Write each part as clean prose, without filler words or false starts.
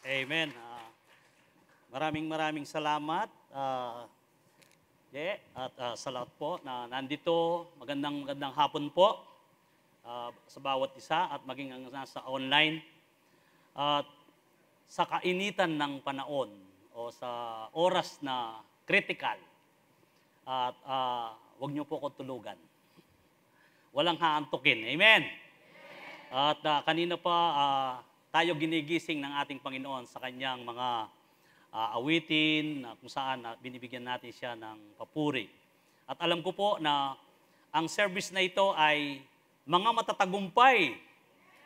Amen. Maraming salamat, at sa lahat po na nandito. Magandang hapon po sa bawat isa at maging ang nasa online. At sa kainitan ng panahon o sa oras na critical, at huwag niyo po ko tulugan. Walang haantukin. Amen. At kanina pa tayo ginigising ng ating Panginoon sa kanyang mga awitin kung saan binibigyan natin siya ng papuri. At alam ko po na ang service na ito ay mga matatagumpay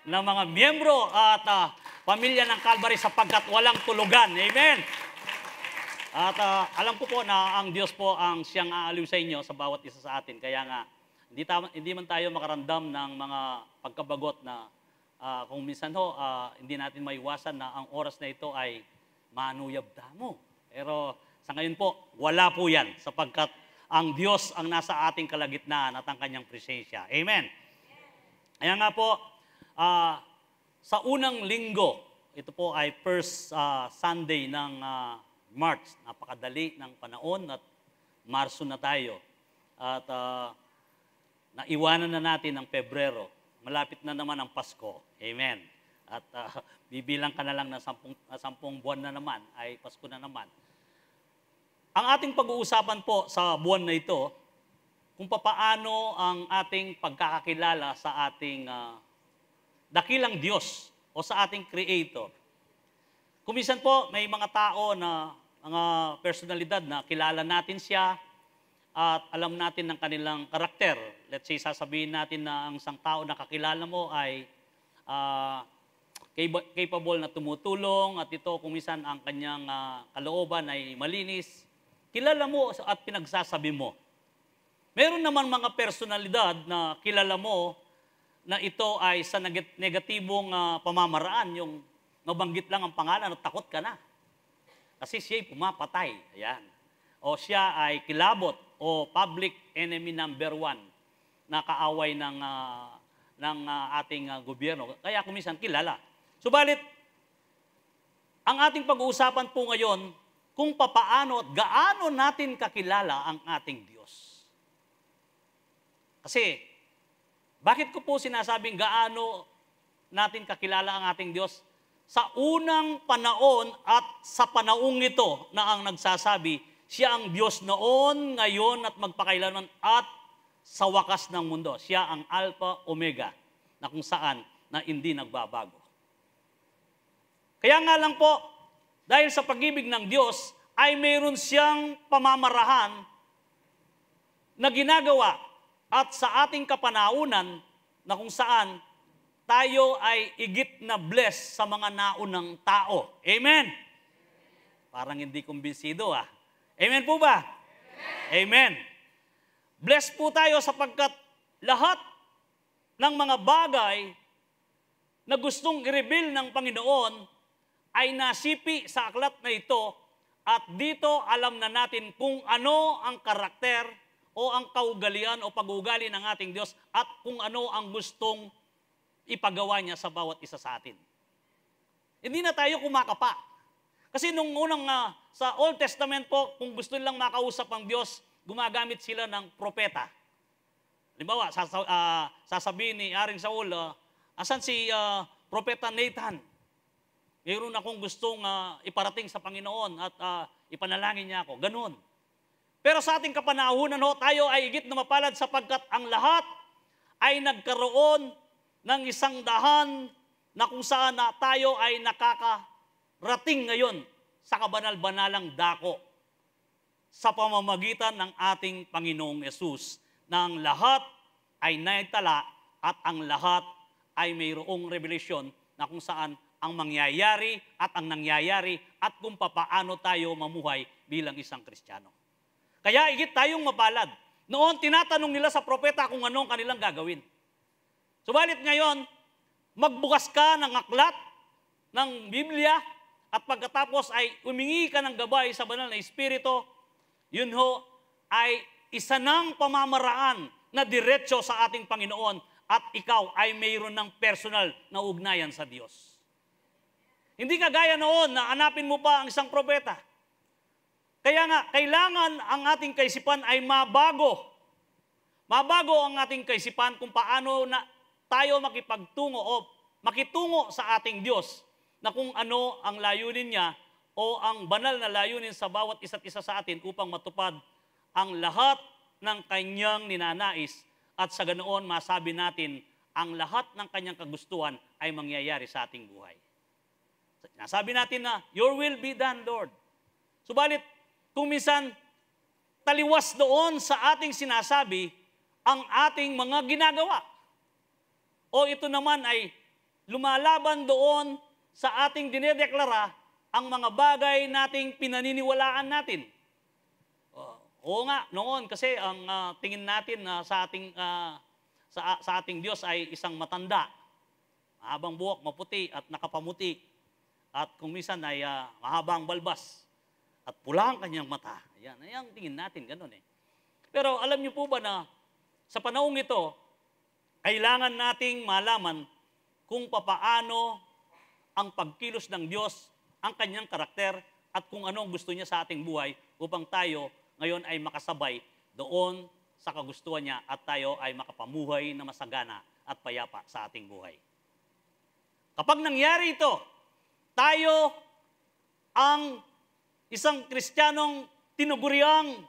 na mga miyembro at pamilya ng Calvary sapagkat walang tulugan. Amen. At alam ko po na ang Diyos po ang siyang aaliw sa inyo sa bawat isa sa atin. Kaya nga, hindi man tayo makaramdam ng mga pagkabagot na kung minsan hindi natin maiwasan na ang oras na ito ay manuyab damo. Pero sa ngayon po, wala po yan sapagkat ang Diyos ang nasa ating kalagitnaan at ang kanyang presensya. Amen. Kaya nga po, sa unang linggo, ito po ay first Sunday ng March. Napakadali ng panahon at Marso na tayo. At naiwanan na natin ang Pebrero. Malapit na naman ang Pasko. Amen. At bibilang ka na lang na 10 buwan na naman, ay Pasko na naman. Ang ating pag-uusapan po sa buwan na ito, kung papaano ang ating pagkakakilala sa ating dakilang Diyos o sa ating Creator. Kuminsan po, may mga tao na mga personalidad na kilala natin siya, at alam natin ng kanilang karakter. Let's say, sasabihin natin na ang isang tao na kakilala mo ay capable na tumutulong at ito kung minsan ang kanyang kalooban ay malinis. Kilala mo at pinagsasabi mo. Meron naman mga personalidad na kilala mo na ito ay sa negatibong pamamaraan, yung nabanggit lang ang pangalan at takot ka na. Kasi siya'y pumapatay. Ayan. O siya ay kilabot o public enemy number 1 na kaaway ng ating gobyerno. Kaya kuminsan kilala. Subalit, ang ating pag-uusapan po ngayon, kung papaano at gaano natin kakilala ang ating Diyos. Kasi, bakit ko po sinasabing gaano natin kakilala ang ating Diyos? Sa unang panahon at sa panahong ito na ang nagsasabi, siya ang Diyos noon, ngayon at magpakailanman at sa wakas ng mundo. Siya ang Alpha, Omega, na kung saan na hindi nagbabago. Kaya nga lang po, dahil sa pag-ibig ng Diyos, ay mayroon siyang pamamarahan na ginagawa at sa ating kapanahunan na kung saan tayo ay igit na blessed sa mga naunang tao. Amen? Parang hindi kumbinsido Amen po ba? Amen. Blessed po tayo sapagkat lahat ng mga bagay na gustong i-reveal ng Panginoon ay nasipi sa aklat na ito at dito alam na natin kung ano ang karakter o ang kaugalian o pag-uugali ng ating Diyos at kung ano ang gustong ipagawa niya sa bawat isa sa atin. Hindi na tayo kumakapa. Kasi nung unang sa Old Testament po, kung gusto nilang makausap ang Diyos, gumagamit sila ng propeta. Halimbawa, sasabihin ni Haring Saul, asan si propeta Nathan? Mayroon akong gustong iparating sa Panginoon at ipanalangin niya ako. Ganun. Pero sa ating kapanahunan tayo ay higit na mapalad sapagkat ang lahat ay nagkaroon ng isang dahan na kung saan tayo ay nakakarating ngayon sa kabanal-banalang dako sa pamamagitan ng ating Panginoong Yesus na ang lahat ay naitala at ang lahat ay mayroong revelasyon na kung saan ang mangyayari at ang nangyayari at kung papaano tayo mamuhay bilang isang Kristiyano. Kaya higit tayong mapalad. Noon, tinatanong nila sa propeta kung anong kanilang gagawin. Subalit ngayon, magbukas ka ng aklat ng Biblia at pagkatapos ay humingi ka ng gabay sa banal na Espiritu, yun ay isa ng pamamaraan na diretso sa ating Panginoon at ikaw ay mayroon ng personal na ugnayan sa Diyos. Hindi kagaya noon na hanapin mo pa ang isang propeta. Kaya nga, kailangan ang ating kaisipan ay mabago. Mabago ang ating kaisipan kung paano na tayo makipagtungo o makitungo sa ating Diyos na kung ano ang layunin niya o ang banal na layunin sa bawat isa't isa sa atin upang matupad ang lahat ng kanyang ninanais at sa ganoon masabi natin ang lahat ng kanyang kagustuhan ay mangyayari sa ating buhay. Nasabi natin na, your will be done, Lord. Subalit, kung minsan taliwas doon sa ating sinasabi ang ating mga ginagawa. O ito naman ay lumalaban doon sa ating dinedeklara ang mga bagay nating pinaniniwalaan natin. Oo nga, noon kasi ang tingin natin sa ating Diyos ay isang matanda. Mahabang buhok, maputi at nakapamuti. At kung minsan ay mahabang balbas. At pula ang kanyang mata. Ayan, ang tingin natin, ganun eh. Pero alam niyo po ba na sa panahong ito, kailangan nating malaman kung papaano ang pagkilos ng Diyos, ang kanyang karakter, at kung anong gusto niya sa ating buhay upang tayo ngayon ay makasabay doon sa kagustuhan niya at tayo ay makapamuhay na masagana at payapa sa ating buhay. Kapag nangyari ito, tayo ang isang Kristiyanong tinuguriang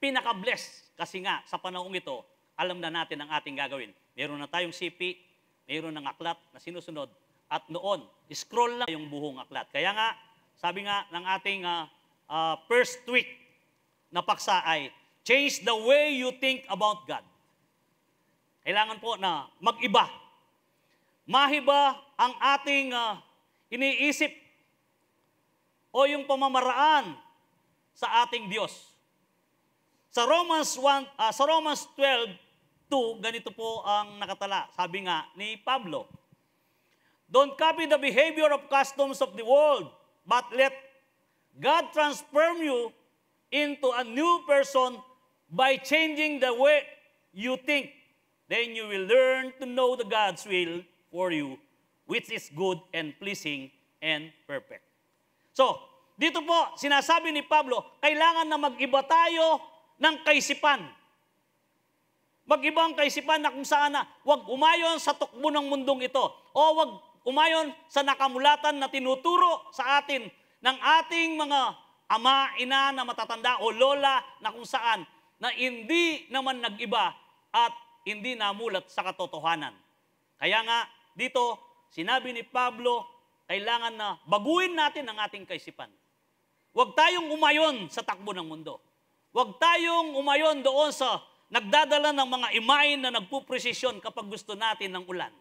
pinaka-bless. Kasi nga, sa panahong ito, alam na natin ang ating gagawin. Meron na tayong sipi, meron ng aklat na sinusunod, at noon, scroll lang yung buhong aklat. Kaya nga, sabi nga ng ating first week na paksa ay, change the way you think about God. Kailangan po na mag-iba. Mahiba ang ating iniisip o yung pamamaraan sa ating Diyos. Sa Romans 12:2, ganito po ang nakatala. Sabi nga ni Pablo, don't copy the behavior of customs of the world, but let God transform you into a new person by changing the way you think. Then you will learn to know the God's will for you, which is good and pleasing and perfect. So, dito po, sinasabi ni Pablo, kailangan na mag-iba tayo ng kaisipan. Mag-iba ang kaisipan na kung saan na huwag umayon sa tukbo ng mundong ito o huwag umayon sa nakamulatan na tinuturo sa atin ng ating mga ama, ina na matatanda o lola na kung saan na hindi naman nag-iba at hindi namulat sa katotohanan. Kaya nga, dito, sinabi ni Pablo, kailangan na baguhin natin ang ating kaisipan. Huwag tayong umayon sa takbo ng mundo. Huwag tayong umayon doon sa nagdadala ng mga imain na nagpupresisyon kapag gusto natin ng ulan.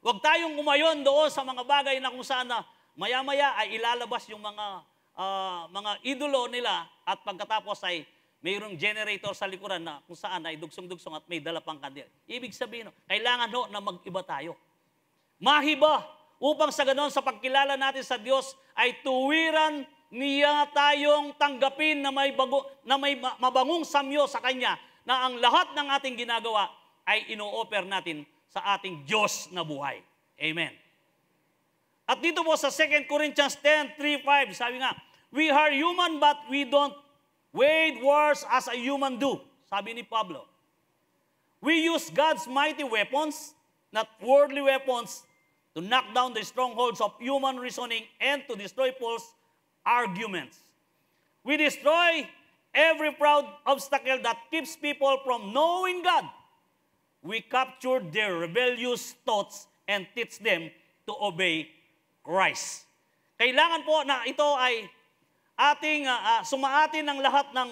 Huwag tayong umayon doon sa mga bagay na kung saan na maya-maya ay ilalabas yung mga idolo nila at pagkatapos ay mayroong generator sa likuran na kung saan ay dugsong-dugsong at may dala pang kandila. Ibig sabihin, kailangan na mag-iba tayo. Mahiba upang sa ganon sa pagkilala natin sa Diyos ay tuwiran niya tayong tanggapin na may mabangong samyo sa Kanya na ang lahat ng ating ginagawa ay ino-offer natin sa ating Diyos na buhay. Amen. At dito po sa 2 Corinthians 10:3-5, sabi nga, we are human but we don't wage wars as a human do. Sabi ni Pablo. We use God's mighty weapons, not worldly weapons, to knock down the strongholds of human reasoning and to destroy false arguments. We destroy every proud obstacle that keeps people from knowing God. We capture their rebellious thoughts and teach them to obey Christ. Kailangan po na ito ay ating sumaatin ng lahat ng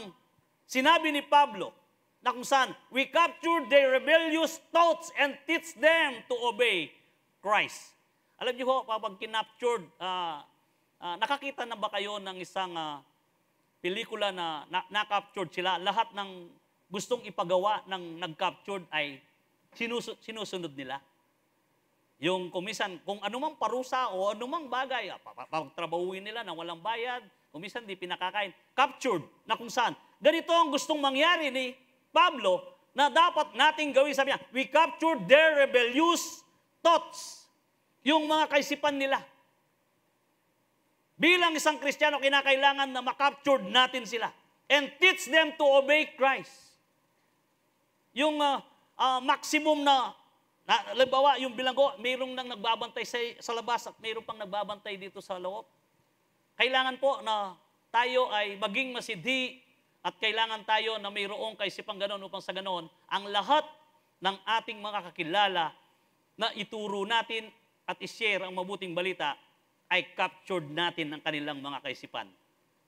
sinabi ni Pablo na kung saan we capture their rebellious thoughts and teach them to obey Christ. Alam niyo po, kapag kinaptured, nakakita na ba kayo ng isang pelikula na na-captured sila? Lahat ng gustong ipagawa ng nag-captured ay sinusunod nila. Yung kumisan, kung anumang parusa o anumang bagay, pagtrabahuin nila na walang bayad, kumisan di pinakakain, captured na kung saan. Ganito ang gustong mangyari ni Pablo na dapat nating gawin. Sabi niya, we captured their rebellious thoughts. Yung mga kaisipan nila. Bilang isang Kristiyano, kinakailangan na makaptured natin sila and teach them to obey Christ. Yung maximum halimbawa, yung bilanggo, mayroong nang nagbabantay sa labas at mayroong pang nagbabantay dito sa loob. Kailangan po na tayo ay maging masidhi at kailangan tayo na mayroong kaisipang ganon upang sa ganon, ang lahat ng ating mga kakilala na ituro natin at ishare ang mabuting balita ay captured natin ng kanilang mga kaisipan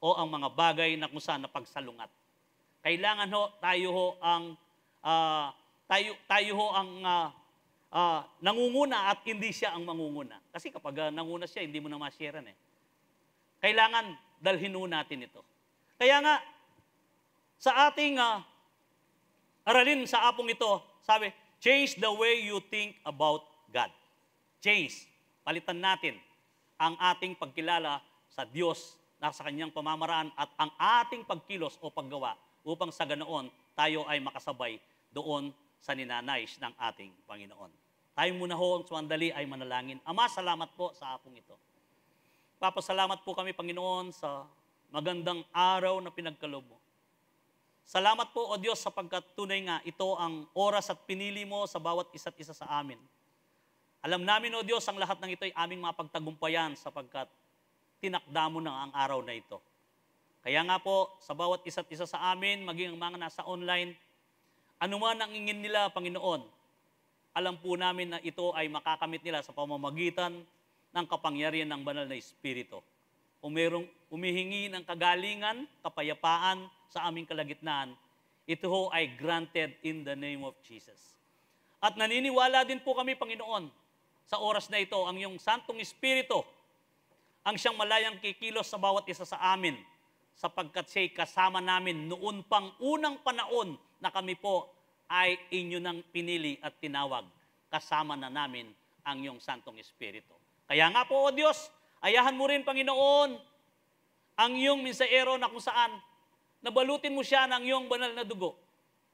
o ang mga bagay na kung saan napagsalungat. Kailangan tayo ho ang nangunguna at hindi siya ang mangunguna. Kasi kapag nanguna siya, hindi mo na ma-sharean eh. Kailangan dalhin ho natin ito. Kaya nga, sa ating aralin sa apong ito, sabi, change the way you think about God. Change. Palitan natin ang ating pagkilala sa Diyos na sa kanyang pamamaraan at ang ating pagkilos o paggawa upang sa ganoon tayo ay makasabay doon sa ninanais ng ating Panginoon. Tayo muna ho, sandali ay manalangin. Ama, salamat po sa apong ito. Papasalamat po kami, Panginoon, sa magandang araw na pinagkaloob mo. Salamat po, O Diyos, sapagkat tunay nga ito ang oras at pinili mo sa bawat isa't isa sa amin. Alam namin, O Diyos, ang lahat ng ito ay aming mapagtagumpayan sapagkat tinakda mo na ang araw na ito. Kaya nga po, sa bawat isa't isa sa amin, maging ang mga nasa online, anuman ang ingin nila, Panginoon, alam po namin na ito ay makakamit nila sa pamamagitan ng kapangyarihan ng banal na Espiritu. Kung mayroong humihingi ng kagalingan, kapayapaan sa aming kalagitnaan, ito ho ay granted in the name of Jesus. At naniniwala din po kami, Panginoon, sa oras na ito, ang iyong Santong Espiritu, ang siyang malayang kikilos sa bawat isa sa amin, sapagkat siya'y kasama namin noon pang unang panahon na kami po ay inyo nang pinili at tinawag. Kasama na namin ang iyong Santong Espiritu. Kaya nga po, O Diyos, ayahan mo rin, Panginoon, ang iyong mensaero na kung saan nabalutin mo siya ng iyong banal na dugo.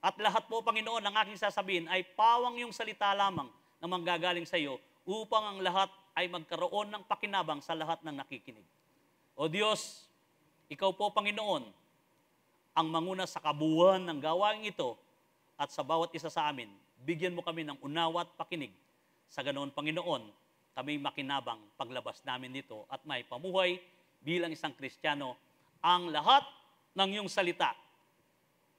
At lahat po, Panginoon, ang aking sasabihin ay pawang iyong salita lamang na manggagaling sa iyo upang ang lahat ay magkaroon ng pakinabang sa lahat ng nakikinig. O Diyos, ikaw po, Panginoon, ang manguna sa kabuuan ng gawain ito at sa bawat isa sa amin, bigyan mo kami ng unawa at pakinig. Sa ganoon, Panginoon, kami makinabang paglabas namin dito at may pamuhay bilang isang Kristiyano ang lahat ng iyong salita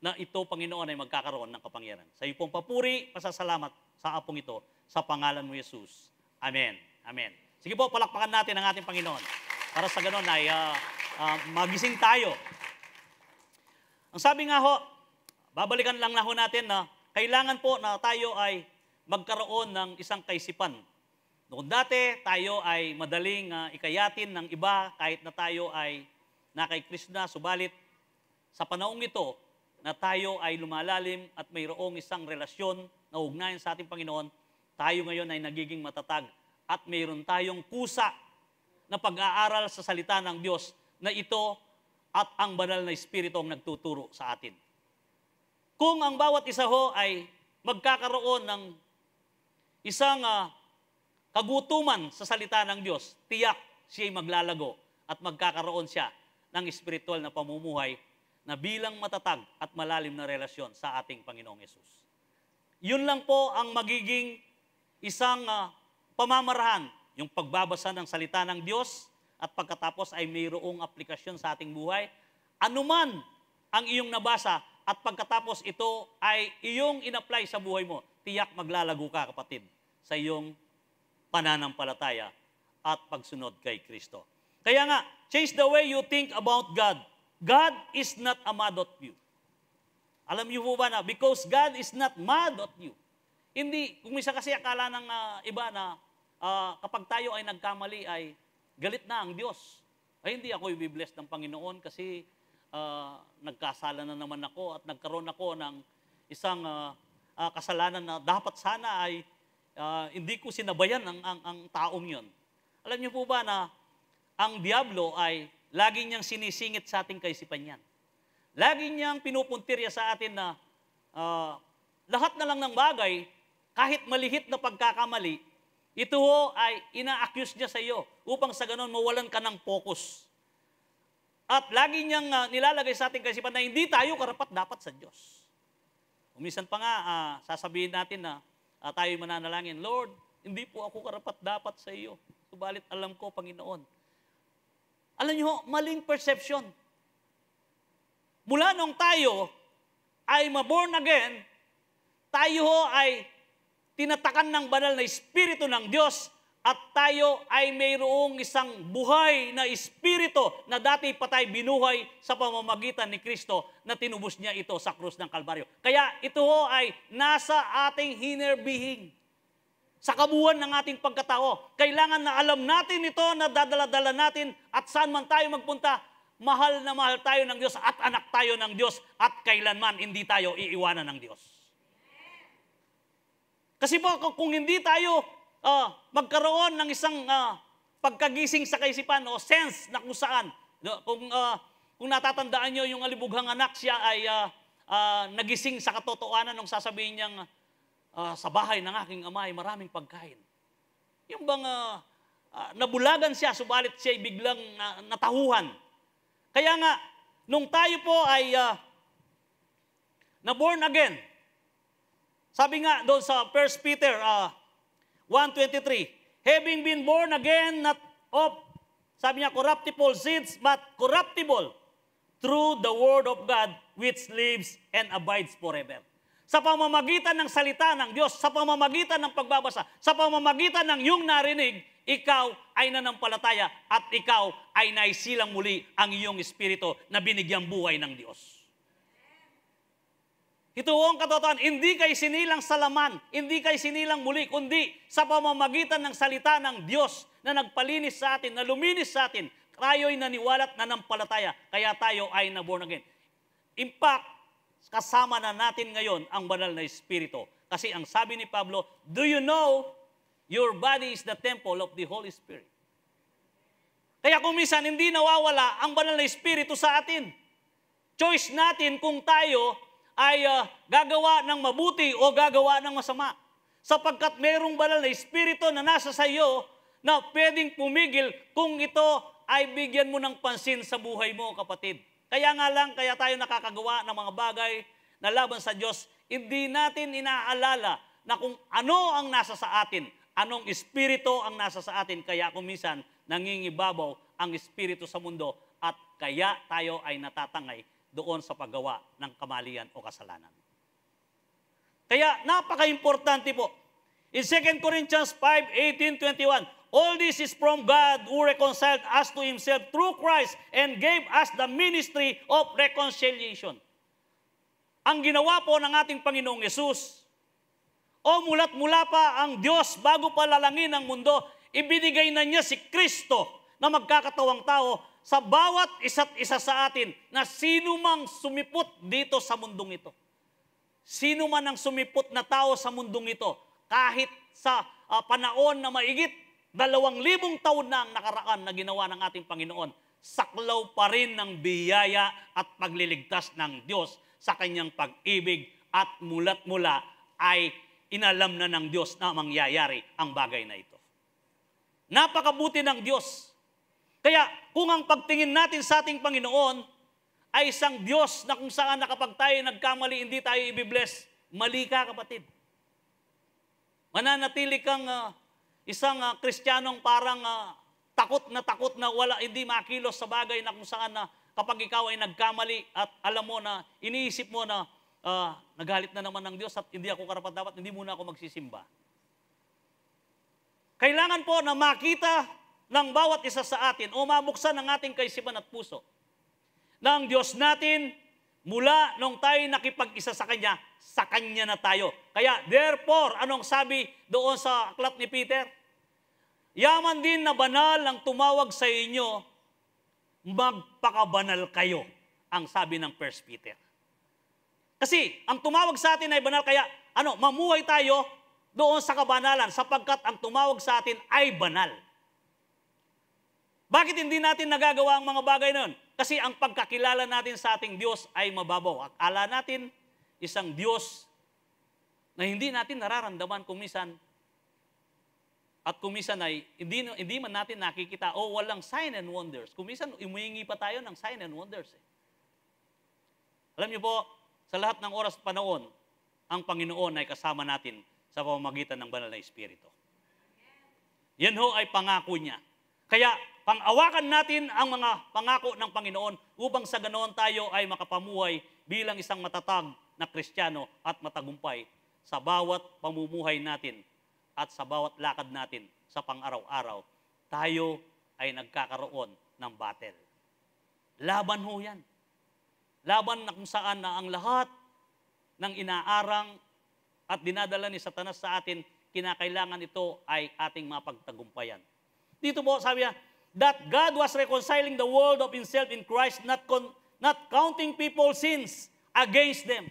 na ito, Panginoon, ay magkakaroon ng kapangyarihan. Sa iyo pong papuri, pasasalamat sa apong ito, sa pangalan mo, Jesus. Amen. Amen. Sige po, palakpakan natin ang ating Panginoon para sa ganoon ay magising tayo. Ang sabi nga ho, babalikan lang na ho natin na kailangan po na tayo ay magkaroon ng isang kaisipan. Noon dati, tayo ay madaling ikayatin ng iba kahit na tayo ay na kay Kristo na, subalit sa panahong ito na tayo ay lumalalim at mayroong isang relasyon na ugnayan sa ating Panginoon, tayo ngayon ay nagiging matatag at mayroon tayong kusa na pag-aaral sa salita ng Diyos na ito at ang banal na Espiritu ang nagtuturo sa atin. Kung ang bawat isa ho ay magkakaroon ng isang kagutuman sa salita ng Diyos, tiyak siya'y maglalago at magkakaroon siya ng espiritual na pamumuhay na bilang matatag at malalim na relasyon sa ating Panginoong Yesus. Yun lang po ang magiging isang pamamarahan, yung pagbabasa ng salita ng Diyos at pagkatapos ay mayroong aplikasyon sa ating buhay. Anuman ang iyong nabasa at pagkatapos ito ay iyong in-apply sa buhay mo, tiyak maglalago ka, kapatid, sa iyong pananampalataya at pagsunod kay Kristo. Kaya nga, change the way you think about God. God is not mad at you. Alam niyo po ba na, because God is not mad at you. Hindi, kung misa kasi akala ng iba na kapag tayo ay nagkamali ay galit na ang Diyos. Ay hindi ako i-bless ng Panginoon kasi nagkasala na naman ako at nagkaroon ako ng isang kasalanan na dapat sana ay hindi ko sinabayan ang taong yon. Alam niyo po ba na ang Diablo ay lagi niyang sinisingit sa ating kaisipan yan. Lagi niyang pinupuntirya sa atin na lahat na lang ng bagay, kahit malihit na pagkakamali, ito ho ay ina-accuse niya sa iyo upang sa ganon mawalan ka ng focus. At lagi niyang nilalagay sa ating kaisipan na hindi tayo karapat-dapat sa Diyos. Minsan pa nga, sasabihin natin na tayo mananalangin, Lord, hindi po ako karapat-dapat sa iyo. Subalit alam ko, Panginoon. Alam niyo, maling perception. Mula nung tayo ay maborn again, tayo ay tinatakan ng banal na Espiritu ng Diyos at tayo ay mayroong isang buhay na Espiritu na dati patay binuhay sa pamamagitan ni Kristo na tinubos niya ito sa krus ng Kalbaryo. Kaya ito ay nasa ating inner being. Sa kabuuan ng ating pagkatao. Kailangan na alam natin ito, na dadala-dala natin at saan man tayo magpunta, mahal na mahal tayo ng Diyos at anak tayo ng Diyos at kailanman hindi tayo iiwanan ng Diyos. Kasi po kung hindi tayo magkaroon ng isang pagkagising sa kaisipan o sense na kung saan, kung natatandaan nyo yung alibughang anak, siya ay nagising sa katotohanan nung sasabihin niyang, sa bahay ng aking ama ay maraming pagkain. Yung bang nabulagan siya, subalit siya ay biglang natahuhan. Kaya nga, nung tayo po ay na-born again, sabi nga doon sa 1 Peter 1:23, having been born again, not of, sabi niya, corruptible seeds, but corruptible through the word of God, which lives and abides forever. Sa pamamagitan ng salita ng Diyos, sa pamamagitan ng pagbabasa, sa pamamagitan ng iyong narinig, ikaw ay nanampalataya at ikaw ay naisilang muli ang iyong espiritu na binigyang buhay ng Diyos. Ito ang katotohanan, hindi kay sinilang sa laman, hindi kay sinilang muli, kundi sa pamamagitan ng salita ng Diyos na nagpalinis sa atin, na luminis sa atin, tayo'y naniwala at nanampalataya, kaya tayo ay na-born again. In fact, kasama na natin ngayon ang banal na Espiritu. Kasi ang sabi ni Pablo, do you know your body is the temple of the Holy Spirit? Kaya kung minsan hindi nawawala ang banal na Espiritu sa atin. Choice natin kung tayo ay gagawa ng mabuti o gagawa ng masama. Sapagkat mayroong banal na Espiritu na nasa sa iyo na pwedeng pumigil kung ito ay bigyan mo ng pansin sa buhay mo, kapatid. Kaya nga lang, kaya tayo nakakagawa ng mga bagay na laban sa Diyos, hindi natin inaalala na kung ano ang nasa sa atin, anong espiritu ang nasa sa atin, kaya kung minsan nangingibabaw ang espiritu sa mundo at kaya tayo ay natatangay doon sa paggawa ng kamalian o kasalanan. Kaya napaka-importante po. In 2 Corinthians 5:18-21, all this is from God who reconciled us to Himself through Christ and gave us the ministry of reconciliation. Ang ginawa po ng ating Panginoong Yesus, mula't mula pa ang Diyos bago pa lalangin ang mundo, ibinigay na niya si Kristo na magkakatawang tao sa bawat isa't isa sa atin na sino mang sumipot dito sa mundong ito. Sino man ang sumipot na tao sa mundong ito, kahit sa panahon na maigit 2,000 taon na ang nakaraan na ginawa ng ating Panginoon, saklaw pa rin ng biyaya at pagliligtas ng Diyos sa kanyang pag-ibig at mula't mula ay inalam na ng Diyos na mangyayari ang bagay na ito. Napakabuti ng Diyos. Kaya kung ang pagtingin natin sa ating Panginoon ay isang Diyos na kung saan na kapag tayo nagkamali, hindi tayo ibibless, mali ka, kapatid. Mananatili kang isang Kristiyanong parang takot na wala, hindi makilos sa bagay na kung saan na kapag ikaw ay nagkamali at alam mo na, iniisip mo na nagalit na naman ng Diyos at hindi ako karapat-dapat, hindi muna ako magsisimba. Kailangan po na makita ng bawat isa sa atin o mabuksan ng ating kaisipan at puso na ang Diyos natin, mula nung tayo nakipag-isa sa Kanya na tayo. Kaya, therefore, anong sabi doon sa aklat ni Peter? Yaman din na banal ang tumawag sa inyo, magpakabanal kayo, ang sabi ng 1 Peter. Kasi, ang tumawag sa atin ay banal, kaya, mamuhay tayo doon sa kabanalan, sapagkat ang tumawag sa atin ay banal. Bakit hindi natin nagagawa ang mga bagay na yun? Kasi ang pagkakilala natin sa ating Diyos ay mababaw. Akala natin isang Diyos na hindi natin nararamdaman kung minsan At kung minsan ay hindi man natin nakikita, walang sign and wonders. Kung minsan umuhingi pa tayo ng sign and wonders. Alam niyo po, sa lahat ng oras at panahon, ang Panginoon ay kasama natin sa pamamagitan ng banal na Espiritu. Yan ho ay pangako niya. Kaya pang-awakan natin ang mga pangako ng Panginoon upang sa ganoon tayo ay makapamuhay bilang isang matatag na Kristiyano at matagumpay sa bawat pamumuhay natin at sa bawat lakad natin sa pang-araw-araw. Tayo ay nagkakaroon ng battle. Laban ho yan. Laban na kung saan na ang lahat ng inaarang at dinadala ni Satanas sa atin, kinakailangan ito ay ating mapagtagumpayan. Dito po sabi niya, that God was reconciling the world of Himself in Christ, not counting people's sins against them.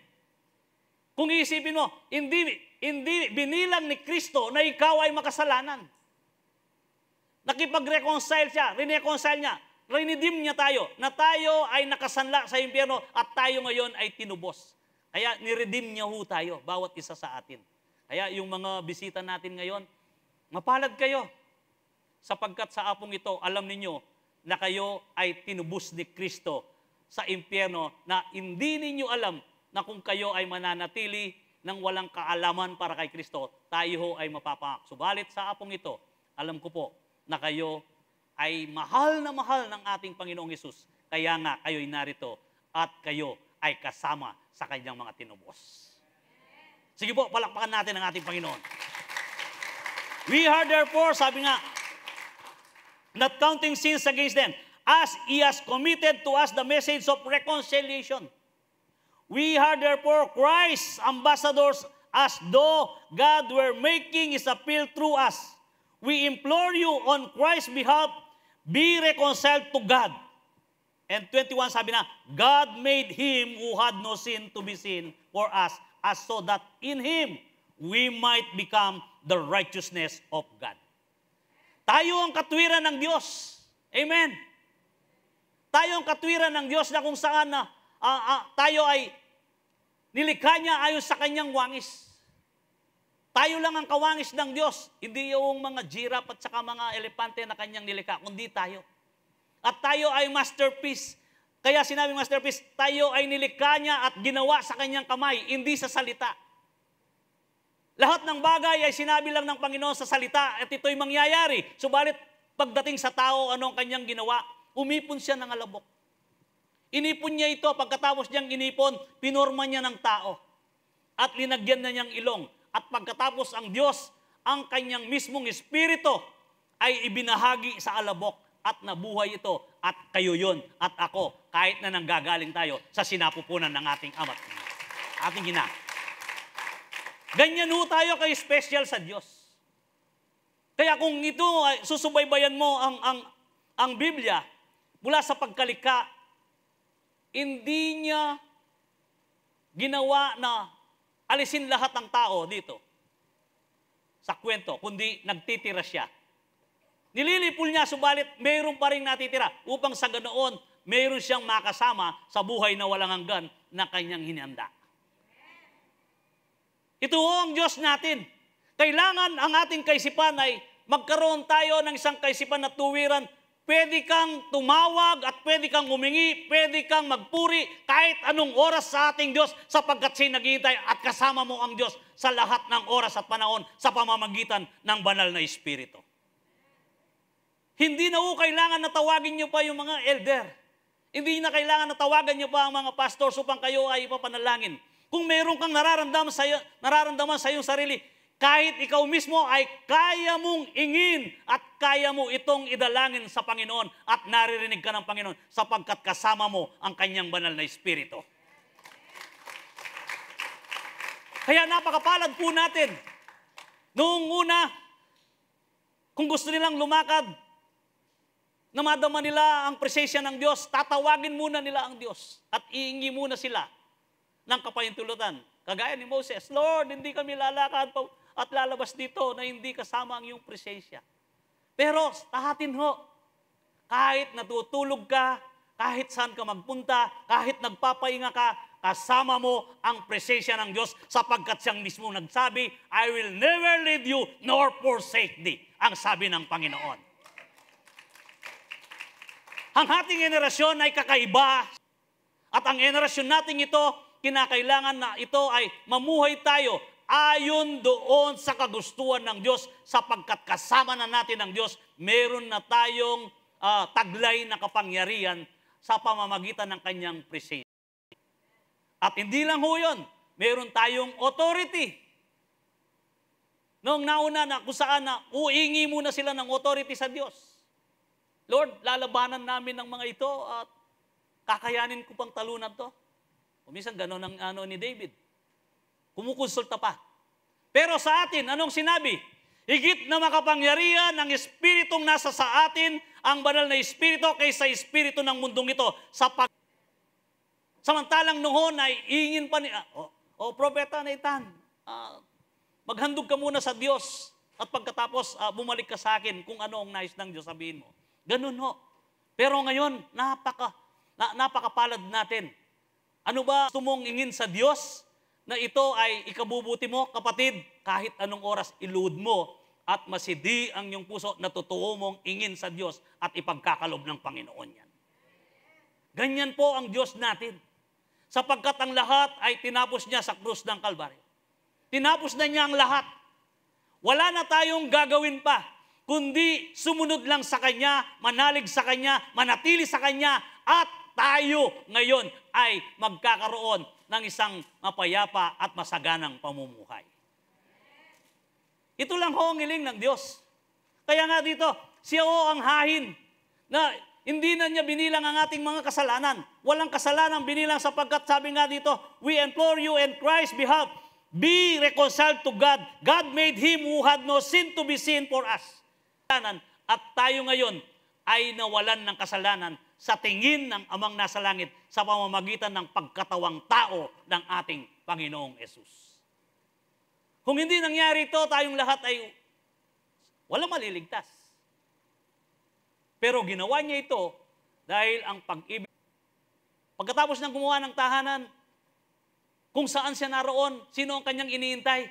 Kung iisipin mo, hindi binilang ni Kristo na ikaw ay makasalanan. Nakipag-reconcile siya, rineconcile niya, renedim niya tayo, na tayo ay nakasanla sa impyerno at tayo ngayon ay tinubos. Kaya niredeem niya ho tayo, bawat isa sa atin. Kaya yung mga bisita natin ngayon, mapalad kayo. Sapagkat sa apong ito, alam ninyo na kayo ay tinubos ni Kristo sa impyerno na hindi ninyo alam na kung kayo ay mananatili ng walang kaalaman para kay Kristo, tayo ho ay mapapaak. Subalit sa apong ito, alam ko po na kayo ay mahal na mahal ng ating Panginoong Hesus. Kaya nga kayo'y narito at kayo ay kasama sa kanyang mga tinubos. Sige po, palakpakan natin ang ating Panginoon. We are therefore, sabi nga, not counting sins against them, as He has committed to us the message of reconciliation. We are therefore Christ's ambassadors, as though God were making His appeal through us. We implore you on Christ's behalf, be reconciled to God. And 21 sabi na, God made Him who had no sin to be sin for us, as so that in Him we might become the righteousness of God. Tayo ang katwiran ng Diyos. Amen. Tayo ang katwiran ng Diyos na kung saan na tayo ay nilikha niya ayon sa kanyang wangis. Tayo lang ang kawangis ng Diyos. Hindi yung mga giraffe at saka mga elepante na kanyang nilikha, kundi tayo. At tayo ay masterpiece. Kaya sinabing masterpiece, tayo ay nilikha niya at ginawa sa kanyang kamay, hindi sa salita. Lahat ng bagay ay sinabi lang ng Panginoon sa salita at ito'y mangyayari. Subalit, pagdating sa tao, ano ang kanyang ginawa? Umipon siya ng alabok. Inipon niya ito, pagkatapos niyang inipon, pinorma niya ng tao. At linagyan na niyang ilong. At pagkatapos ang Diyos, ang kanyang mismong espiritu ay ibinahagi sa alabok at nabuhay ito at kayo yun at ako kahit na nanggagaling tayo sa sinapupunan ng ating ama't ating ina. Ganyan ho tayo kay special sa Diyos. Kaya kung ito ay susubaybayan mo ang Biblia mula sa pagkalikha, hindi niya ginawa na alisin lahat ng tao dito sa kwento, kundi nagtitira siya. Nililipol niya, subalit mayroon pa rin natitira upang sa ganoon, mayroon siyang makasama sa buhay na walang hanggan na kanyang hinanda. Ito ang Diyos natin. Kailangan ang ating kaisipan ay magkaroon tayo ng isang kaisipan na tuwiran. Pwede kang tumawag at pwede kang humingi, pwede kang magpuri kahit anong oras sa ating Diyos sapagkat siya naghihintay at kasama mo ang Diyos sa lahat ng oras at panahon sa pamamagitan ng banal na Espiritu. Hindi na kailangan na tawagin niyo pa yung mga elder. Hindi na kailangan na tawagan niyo pa ang mga pastors upang kayo ay ipapanalangin. Kung meron kang nararamdaman sa iyong sarili, kahit ikaw mismo ay kaya mong ingin at kaya mo itong idalangin sa Panginoon at naririnig ka ng Panginoon sapagkat kasama mo ang kanyang banal na Espiritu. Kaya napakapalad po natin. Noong una, kung gusto nilang lumakad, na madama nila ang presensya ng Diyos, tatawagin muna nila ang Diyos at iingi muna sila ng kapahintulutan. Kagaya ni Moses, Lord, hindi kami lalakad at lalabas dito na hindi kasama ang iyong presensya. Pero tahatin ho, kahit natutulog ka, kahit saan ka magpunta, kahit nagpapahinga ka, kasama mo ang presensya ng Diyos sapagkat siyang mismo nagsabi, I will never leave you nor forsake thee, ang sabi ng Panginoon. Ang ating henerasyon ay kakaiba at ang henerasyon nating ito, kinakailangan na ito ay mamuhay tayo ayon doon sa kagustuhan ng Diyos sapagkat kasama na natin ang Diyos, meron na tayong taglay na kapangyarihan sa pamamagitan ng kanyang presensya. At hindi lang ho yun, meron tayong authority. Noong nauna na kung saan na uingi muna sila ng authority sa Diyos. Lord, lalabanan namin ng mga ito at kakayanin ko pang talunan to. O minsan gano'n ang ni David. Kumukonsulta pa. Pero sa atin, anong sinabi? Higit na makapangyarihan ng Espiritong nasa sa atin, ang banal na Espiritu kaysa Espiritu ng mundong ito. Samantalang noon ay ingin pa ni, Propeta Nathan, maghandog ka muna sa Diyos at pagkatapos bumalik ka sa akin kung ano ang nais ng Diyos, sabihin mo. Ganun ho. Pero ngayon, napakapalad natin. Ano ba gusto mong ingin sa Diyos na ito ay ikabubuti mo, kapatid, kahit anong oras iluod mo at masidi ang iyong puso na totoo mong ingin sa Diyos at ipagkakalob ng Panginoon yan. Ganyan po ang Diyos natin. Sapagkat ang lahat ay tinapos niya sa krus ng Kalbaryo. Tinapos na niya ang lahat. Wala na tayong gagawin pa, kundi sumunod lang sa Kanya, manalig sa Kanya, manatili sa Kanya, at tayo ngayon ay magkakaroon ng isang mapayapa at masaganang pamumuhay. Ito lang ho ang hiling ng Diyos. Kaya nga dito, siya ho ang hahin na hindi na niya binilang ang ating mga kasalanan. Walang kasalanan binilang sapagkat sabi nga dito, we implore you in Christ's behalf, be reconciled to God. God made Him who had no sin to be sin for us. At tayo ngayon ay nawalan ng kasalanan sa tingin ng Amang nasa langit sa pamamagitan ng pagkatawang tao ng ating Panginoong Yesus. Kung hindi nangyari ito, tayong lahat ay walang maliligtas. Pero ginawa niya ito dahil ang pag-ibig. Pagkatapos ng gumawa ng tahanan, kung saan siya naroon, sino ang kanyang iniintay?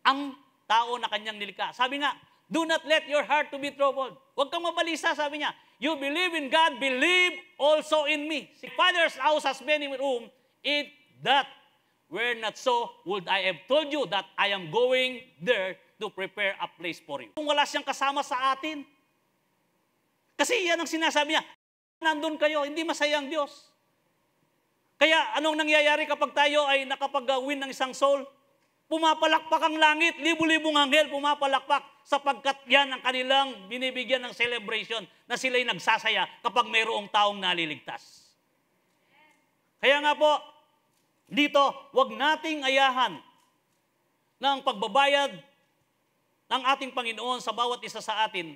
Ang tao na kanyang nilikha. Sabi nga, do not let your heart to be troubled. Huwag kang mabalisa, sabi niya. You believe in God, believe also in me. Si Father's house has many rooms. If that were not so, would I have told you that I am going there to prepare a place for you. Kung wala siyang kasama sa atin, kasi yan ang sinasabi niya, nandun kayo, hindi masaya ang Diyos. Kaya anong nangyayari kapag tayo ay nakapag-win ng isang soul? Pumapalakpak ang langit, libu-libong anghel pumapalakpak sapagkat yan ang kanilang binibigyan ng celebration na sila'y nagsasaya kapag mayroong taong naliligtas. Kaya nga po, dito, wag nating ayahan ng pagbabayad ng ating Panginoon sa bawat isa sa atin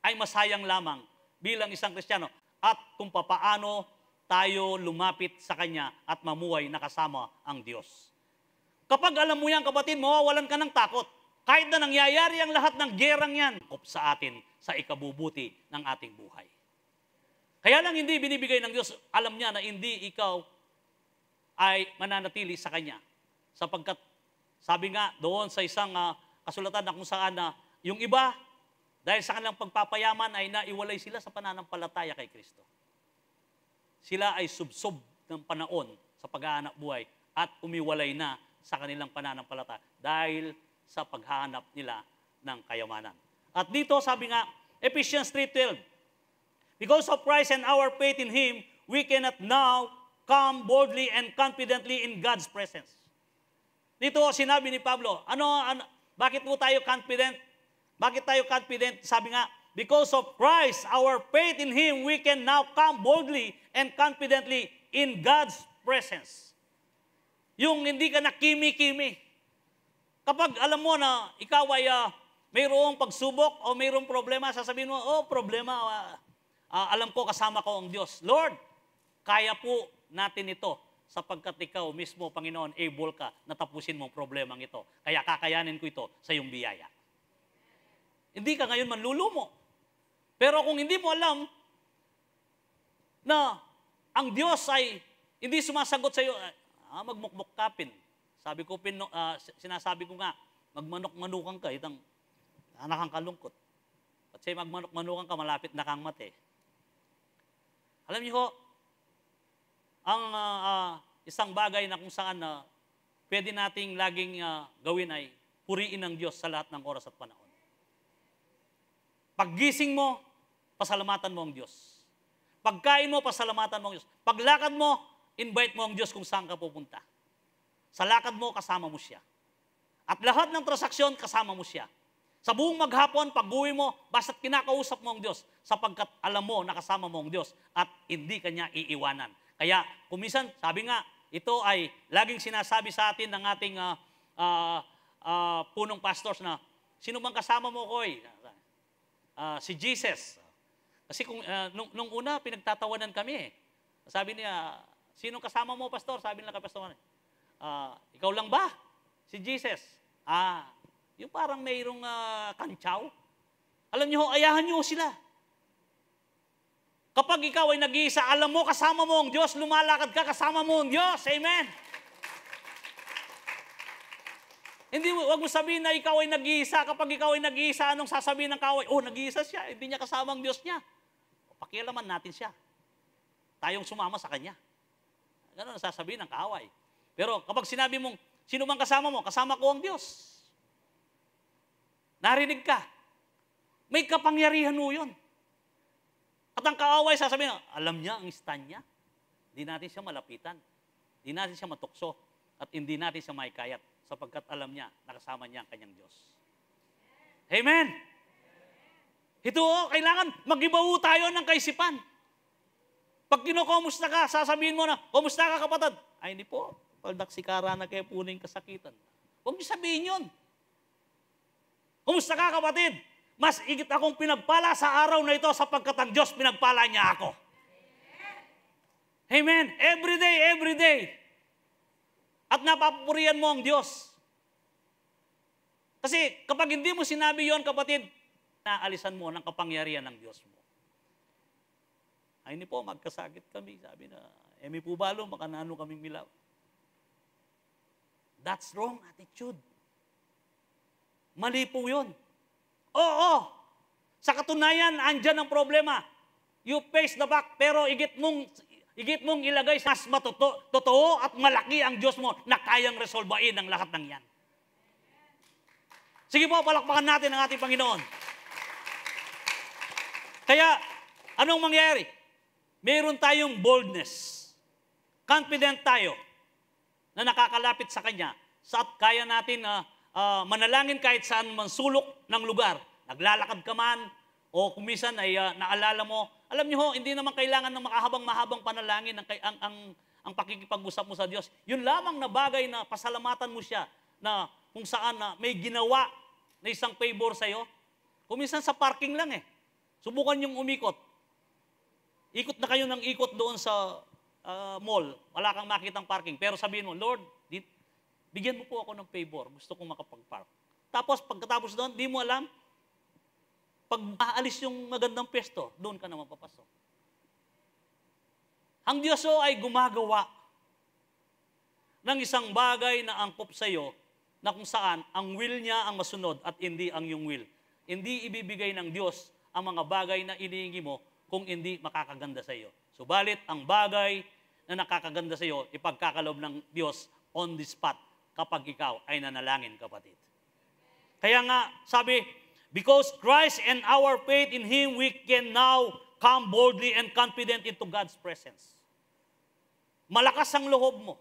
ay masayang lamang bilang isang Kristiyano at kung papaano tayo lumapit sa Kanya at mamuhay na kasama ang Diyos. Kapag alam mo yan, kapatid, mawawalan ka ng takot. Kahit na nangyayari ang lahat ng gerang yan, sa atin sa ikabubuti ng ating buhay. Kaya lang hindi binibigay ng Diyos, alam niya na hindi ikaw ay mananatili sa Kanya. Sapagkat, sabi nga doon sa isang kasulatan na kung saan na yung iba, dahil sa kanilang pagpapayaman ay naiwalay sila sa pananampalataya kay Kristo. Sila ay subsob ng panahon sa paghahanap buhay at umiwalay na sa kanilang pananampalataya dahil sa paghahanap nila ng kayamanan. At dito sabi nga, Ephesians 3:12, because of Christ and our faith in Him, we cannot now come boldly and confidently in God's presence. Dito sinabi ni Pablo, bakit po tayo confident? Bakit tayo confident? Sabi nga, because of Christ, our faith in Him, we can now come boldly and confidently in God's presence. Yung hindi ka na kimi-kimi. Kapag alam mo na ikaw ay mayroong pagsubok o mayroong problema, sasabihin mo, problema, alam ko kasama ko ang Diyos. Lord, kaya po natin ito sapagkat ikaw mismo, Panginoon, able ka na tapusin mong problemang ito. Kaya kakayanin ko ito sa iyong biyaya. Hindi ka ngayon manlulumo. Pero kung hindi mo alam na ang Diyos ay Hindi sumasagot sa iyo, magmukmuk-kapin. Sinasabi ko nga, magmanok-manukan ka, itang anak kang kalungkot. At say magmanok-manukan ka, malapit na kang mate. Alam niyo ho, ang isang bagay na kung saan pwede nating laging gawin ay puriin ng Diyos sa lahat ng oras at panahon. Paggising mo, pasalamatan mo ang Diyos. Pagkain mo, pasalamatan mo ang Diyos. Paglakad mo, invite mo ang Diyos kung saan ka pupunta. Sa lakad mo, kasama mo siya. At lahat ng transaksyon, kasama mo siya. Sa buong maghapon, pag-uwi mo, basta't kinakausap mo ang Diyos sapagkat alam mo na kasama mo ang Diyos at hindi kanya iiwanan. Kaya, kuminsan, sabi nga, ito ay laging sinasabi sa atin ng ating punong pastors na, sino bang kasama mo, Koy? Si Jesus. Kasi nung una, pinagtatawanan kami eh. Sabi niya, sinong kasama mo, pastor? Sabi nila kay pastor, ikaw lang ba? Si Jesus. Yung parang mayroong kantsaw. Alam niyo, ayahan niyo sila. Kapag ikaw ay nag-iisa, alam mo, kasama mo ang Diyos, lumalakad ka, kasama mo ang Diyos. Amen. Hindi, wag mo sabihin na ikaw ay nag-iisa. Kapag ikaw ay nag-iisa, anong sasabihin ng kaaway? Nag-iisa siya, hindi niya kasama ang Diyos niya. Pakialaman natin siya. Tayong sumama sa Kanya. Ganun ang sasabihin ng kaaway. Pero kapag sinabi mong, sino bang kasama mo? Kasama ko ang Diyos. Narinig ka. May kapangyarihan mo yun. At ang kaaway sasabihin, alam niya ang stand niya. Hindi natin siya malapitan. Hindi natin siya matukso. At hindi natin siya maikayat. Sapagkat alam niya, nakasama niya ang kanyang Diyos. Amen! Ito, kailangan mag-ibaw tayo ng kaisipan. Pag kinukumusta ka, sasabihin mo na, kumusta ka kapatid? Ay, hindi po. Pagdaksikara na kayo puning kasakitan. Huwag niyo sabihin yun. Kumusta ka kapatid? Mas igit akong pinagpala sa araw na ito sapagkat ang Diyos pinagpala niya ako. Amen. Every day. At napapurihan mo ang Diyos. Kasi kapag hindi mo sinabi yon kapatid, naalisan mo ng kapangyarihan ng Diyos mo. Ay, hindi po, magkasakit kami. Sabi na, may pubalo, makanano kaming milaw. That's wrong attitude. Mali po yun. Oo. Sa katunayan, andyan ang problema. You face the back, pero igit mong ilagay sa mas totoo at malaki ang Diyos mo na kayang resolbain ang lahat ng yan. Sige po, palakpakan natin ang ating Panginoon. Kaya, anong mangyayari? Meron tayong boldness. Confident tayo na nakakalapit sa Kanya. At kaya natin manalangin kahit saan man sulok ng lugar. Naglalakad ka man, o kumisan ay naalala mo. Alam niyo ho, hindi naman kailangan ng mahabang panalangin ang pakikipag-usap mo sa Diyos. Yun lamang na bagay na pasalamatan mo siya na kung saan may ginawa na isang favor sa'yo. Kumisan sa parking lang eh. Subukan yung umikot. Ikot na kayo ng ikot doon sa mall. Wala kang makitang parking. Pero sabihin mo, Lord, bigyan mo po ako ng favor. Gusto kong makapag-park. Tapos pagkatapos doon, di mo alam, pag aalis yung magandang pwesto, doon ka naman papasok. Ang Diyos ay gumagawa ng isang bagay na angkop sa iyo na kung saan ang will niya ang masunod at hindi ang iyong will. Hindi ibibigay ng Diyos ang mga bagay na iniingi mo kung hindi makakaganda sa iyo. Subalit, ang bagay na nakakaganda sa iyo, ipagkakalob ng Diyos on the spot kapag ikaw ay nanalangin, kapatid. Kaya nga, sabi, because Christ and our faith in Him, we can now come boldly and confident into God's presence. Malakas ang loob mo.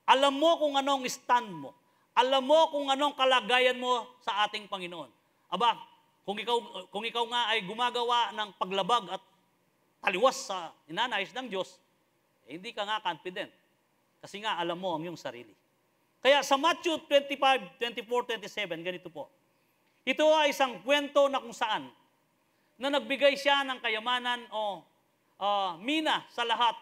Alam mo kung anong stand mo. Alam mo kung anong kalagayan mo sa ating Panginoon. Aba, kung ikaw nga ay gumagawa ng paglabag at taliwas sa inanais ng Diyos, hindi ka nga confident. Kasi nga alam mo ang iyong sarili. Kaya sa Matthew 25, 24, 27, ganito po. Ito ay isang kwento na kung saan na nagbigay siya ng kayamanan o mina sa lahat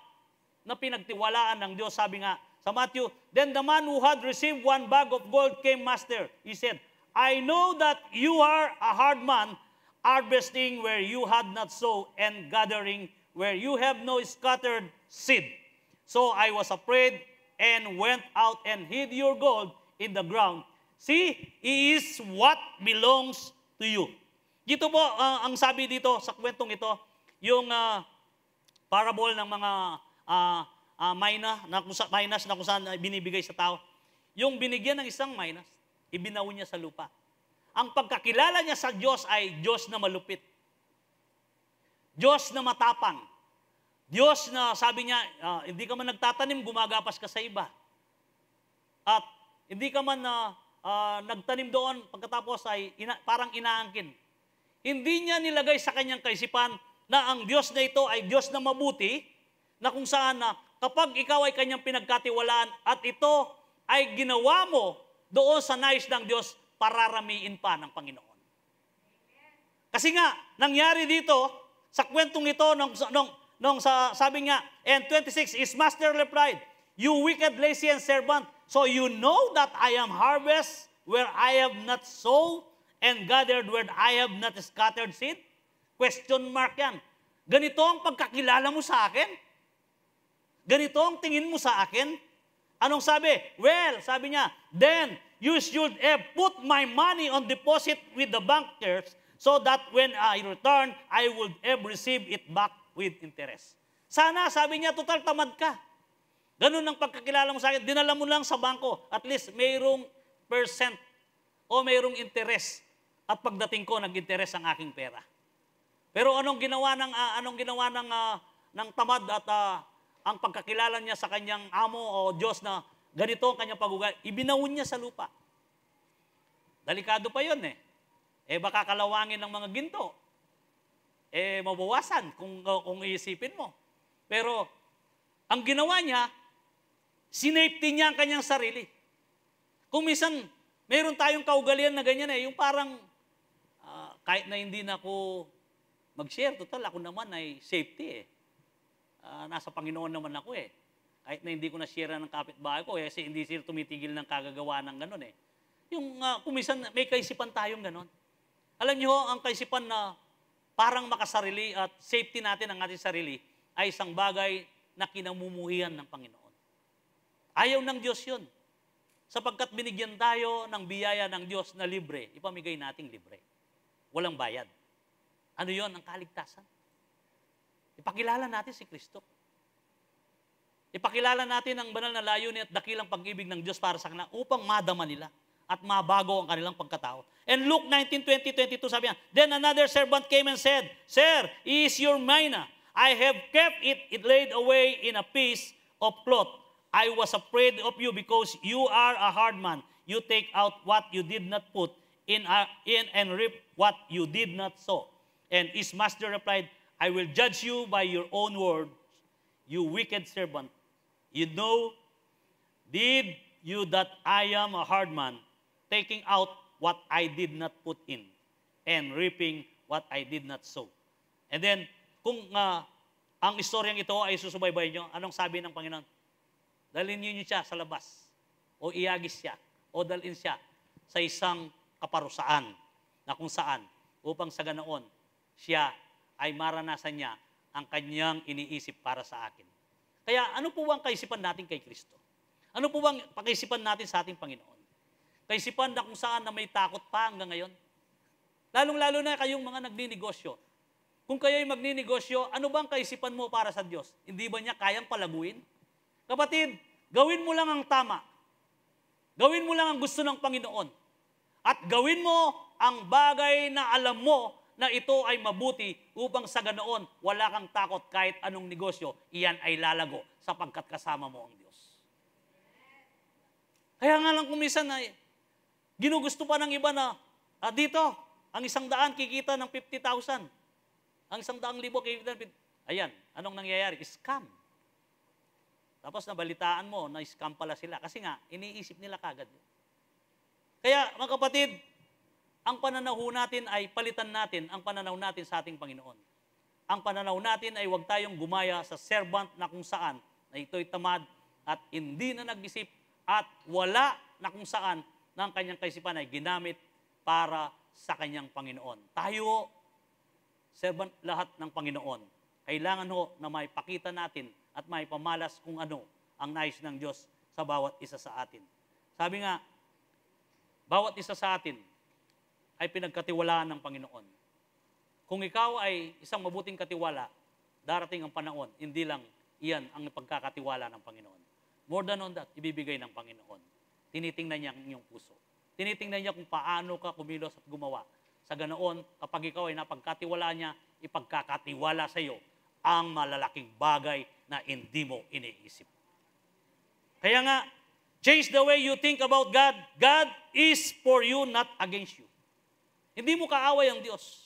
na pinagtiwalaan ng Diyos. Sabi nga sa Matthew, then the man who had received one bag of gold came, Master. He said, I know that you are a hard man, harvesting where you had not sown and gathering where you have no scattered seed. So I was afraid and went out and hid your gold in the ground. See, it is what belongs to you. Dito po, ang sabi dito sa kwentong ito, yung parable ng mga minas na kung saan binibigay sa tao. Yung binigyan ng isang minas, ibinaw niya sa lupa. Ang pagkakilala niya sa Diyos ay Diyos na malupit. Diyos na matapang. Diyos na sabi niya, hindi ka man nagtatanim, gumagapas ka sa iba. At hindi ka man nagtanim doon, pagkatapos ay parang inaangkin. Hindi niya nilagay sa kanyang kaisipan na ang Diyos na ito ay Diyos na mabuti, na kung saan na kapag ikaw ay kanyang pinagkatiwalaan at ito ay ginawa mo doon sa nais ng Diyos, pararamiin pa ng Panginoon. Kasi nga, nangyari dito, sa kwentong ito, sabi nga, and 26, his master replied, you wicked, lazy, and servant, so you know that I am harvest where I have not sown, and gathered where I have not scattered seed? Question mark yan. Ganito ang pagkakilala mo sa akin? Ganito ang tingin mo sa akin? Anong sabi? Well, sabi niya, then you should have put my money on deposit with the bankers so that when I return, I would have received it back with interest. Sana, sabi niya, total tamad ka. Ganun ang pagkakilala mo sa akin. Dinala mo lang sa bangko. At least mayroong percent o mayroong interest. At pagdating ko, nag-interest ang aking pera. Pero anong ginawa ng tamad at ang pagkakilala niya sa kanyang amo o Diyos na ganito ang kanyang pag-ugali, ibinawon niya sa lupa. Delikado pa yun eh. Baka kalawangin ng mga ginto. Mabawasan kung iisipin mo. Pero ang ginawa niya, sinafety niya ang kanyang sarili. Kung minsan, mayroon tayong kaugalian na ganyan yung parang kahit na hindi na ako mag-share, total ako naman ay safety nasa Panginoon naman ako Kahit na hindi ko na-share ng kapitbahay ko, kasi hindi sila tumitigil ng kagagawa ng gano'n Yung kumisan, may kaisipan tayong gano'n. Alam niyo, ang kaisipan na parang makasarili at safety natin ang ating sarili ay isang bagay na kinamumuhian ng Panginoon. Ayaw ng Diyos yun. Sapagkat binigyan tayo ng biyaya ng Diyos na libre, ipamigay nating libre. Walang bayad. Ano yon? Ang kaligtasan. Ipakilala natin si Kristo. Ipakilala natin ang banal na layunin at dakilang pag-ibig ng Diyos para sa kanila upang madama nila at mabago ang kanilang pagkatao. And Luke 19:20-22 sabi niya, then another servant came and said, Sir, is your mina? I have kept it laid away in a piece of cloth. I was afraid of you because you are a hard man. You take out what you did not put in and reap what you did not sow. And his master replied, I will judge you by your own words, you wicked servant. You know, did you that I am a hard man, taking out what I did not put in, and reaping what I did not sow. And then, kung ang istoryang ito ay susubaybay nyo, anong sabi ng Panginoon? Dalhin niyo siya sa labas, o iagis siya, o dalhin siya sa isang kaparusaan, na kung saan, upang sa ganoon, siya ay maranasan niya ang kanyang iniisip para sa akin. Kaya ano po bang kaisipan natin kay Kristo? Ano po bang pakaisipan natin sa ating Panginoon? Kaisipan na kung saan na may takot pa hanggang ngayon? Lalong-lalo na kayong mga nagninegosyo. Kung kayo'y magninegosyo, ano bang kaisipan mo para sa Diyos? Hindi ba niya kayang palaguin? Kapatid, gawin mo lang ang tama. Gawin mo lang ang gusto ng Panginoon. At gawin mo ang bagay na alam mo na ito ay mabuti upang sa ganoon wala kang takot kahit anong negosyo, iyan ay lalago sapagkat kasama mo ang Diyos. Kaya nga lang kumisan na ginugusto pa ng iba na dito, ang 100 kikita ng 50,000. Ang 100,000 kikita ng 50,000. Ayan, anong nangyayari? Scam. Tapos nabalitaan mo na scam pala sila kasi nga iniisip nila kagad. Kaya mga kapatid, ang pananaw natin ay palitan natin ang pananaw natin sa ating Panginoon. Ang pananaw natin ay huwag tayong gumaya sa servant na kung saan na ito'y tamad at hindi na nag-isip at wala na kung saan na ang kanyang kaisipan ay ginamit para sa kanyang Panginoon. Tayo, servant lahat ng Panginoon, kailangan ho na maipakita natin at maipamalas kung ano ang nais ng Diyos sa bawat isa sa atin. Sabi nga, bawat isa sa atin ay pinagkatiwalaan ng Panginoon. Kung ikaw ay isang mabuting katiwala, darating ang panahon, hindi lang iyan ang pagkakatiwala ng Panginoon. More than on that, ibibigay ng Panginoon. Tinitingnan niya ang inyong puso. Tinitingnan niya kung paano ka kumilos at gumawa. Sa ganoon, kapag ikaw ay napagkatiwalaan niya, ipagkakatiwala sa iyo ang malalaking bagay na hindi mo iniisip. Kaya nga, change the way you think about God. God is for you, not against you. Hindi mo kaaway ang Diyos.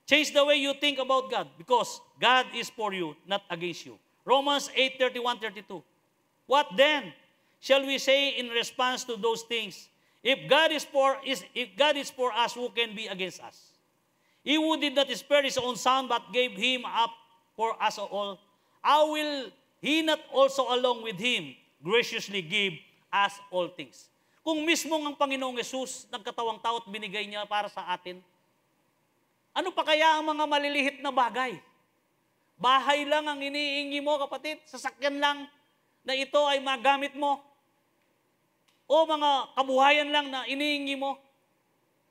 Change the way you think about God because God is for you, not against you. Romans 8:31-32. What then shall we say in response to those things? If God is for us, who can be against us? He who did not spare his own son but gave him up for us all, how will he not also along with him graciously give us all things? Kung mismo ang Panginoong Yesus nagkatawang tao at binigay niya para sa atin, ano pa kaya ang mga maliliit na bagay? Bahay lang ang iniingi mo, kapatid. Sasakyan lang na ito ay magamit mo. O mga kabuhayan lang na iniingi mo.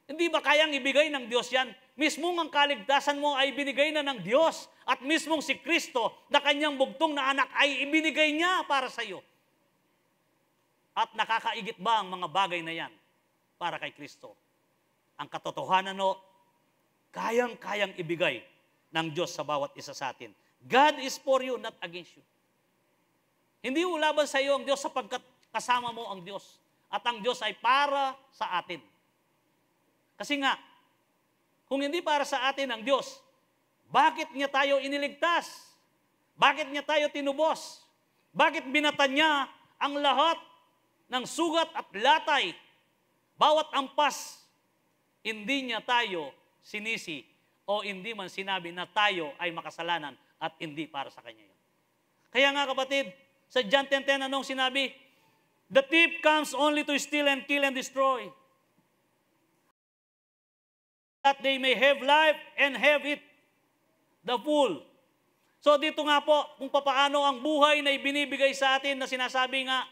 Hindi ba kayang ibigay ng Diyos yan? Mismong ang kaligtasan mo ay binigay na ng Diyos. At mismong si Kristo na kanyang bugtong na anak ay ibinigay niya para sa iyo. At nakakaigit ba ang mga bagay na yan para kay Kristo? Ang katotohanan kayang-kayang ibigay ng Diyos sa bawat isa sa atin. God is for you, not against you. Hindi ulaban sa iyo ang Diyos sapagkat kasama mo ang Diyos. At ang Diyos ay para sa atin. Kasi nga, kung hindi para sa atin ang Diyos, bakit niya tayo iniligtas? Bakit niya tayo tinubos? Bakit binatan niya ang lahat ng sugat at latay? Bawat ampas, hindi niya tayo sinisi o hindi man sinabi na tayo ay makasalanan at hindi para sa Kanya yun. Kaya nga kapatid, sa John 10:10 anong sinabi? The thief comes only to steal and kill and destroy. That they may have life and have it the full. So dito nga po, kung papaano ang buhay na ibinibigay sa atin na sinasabi nga,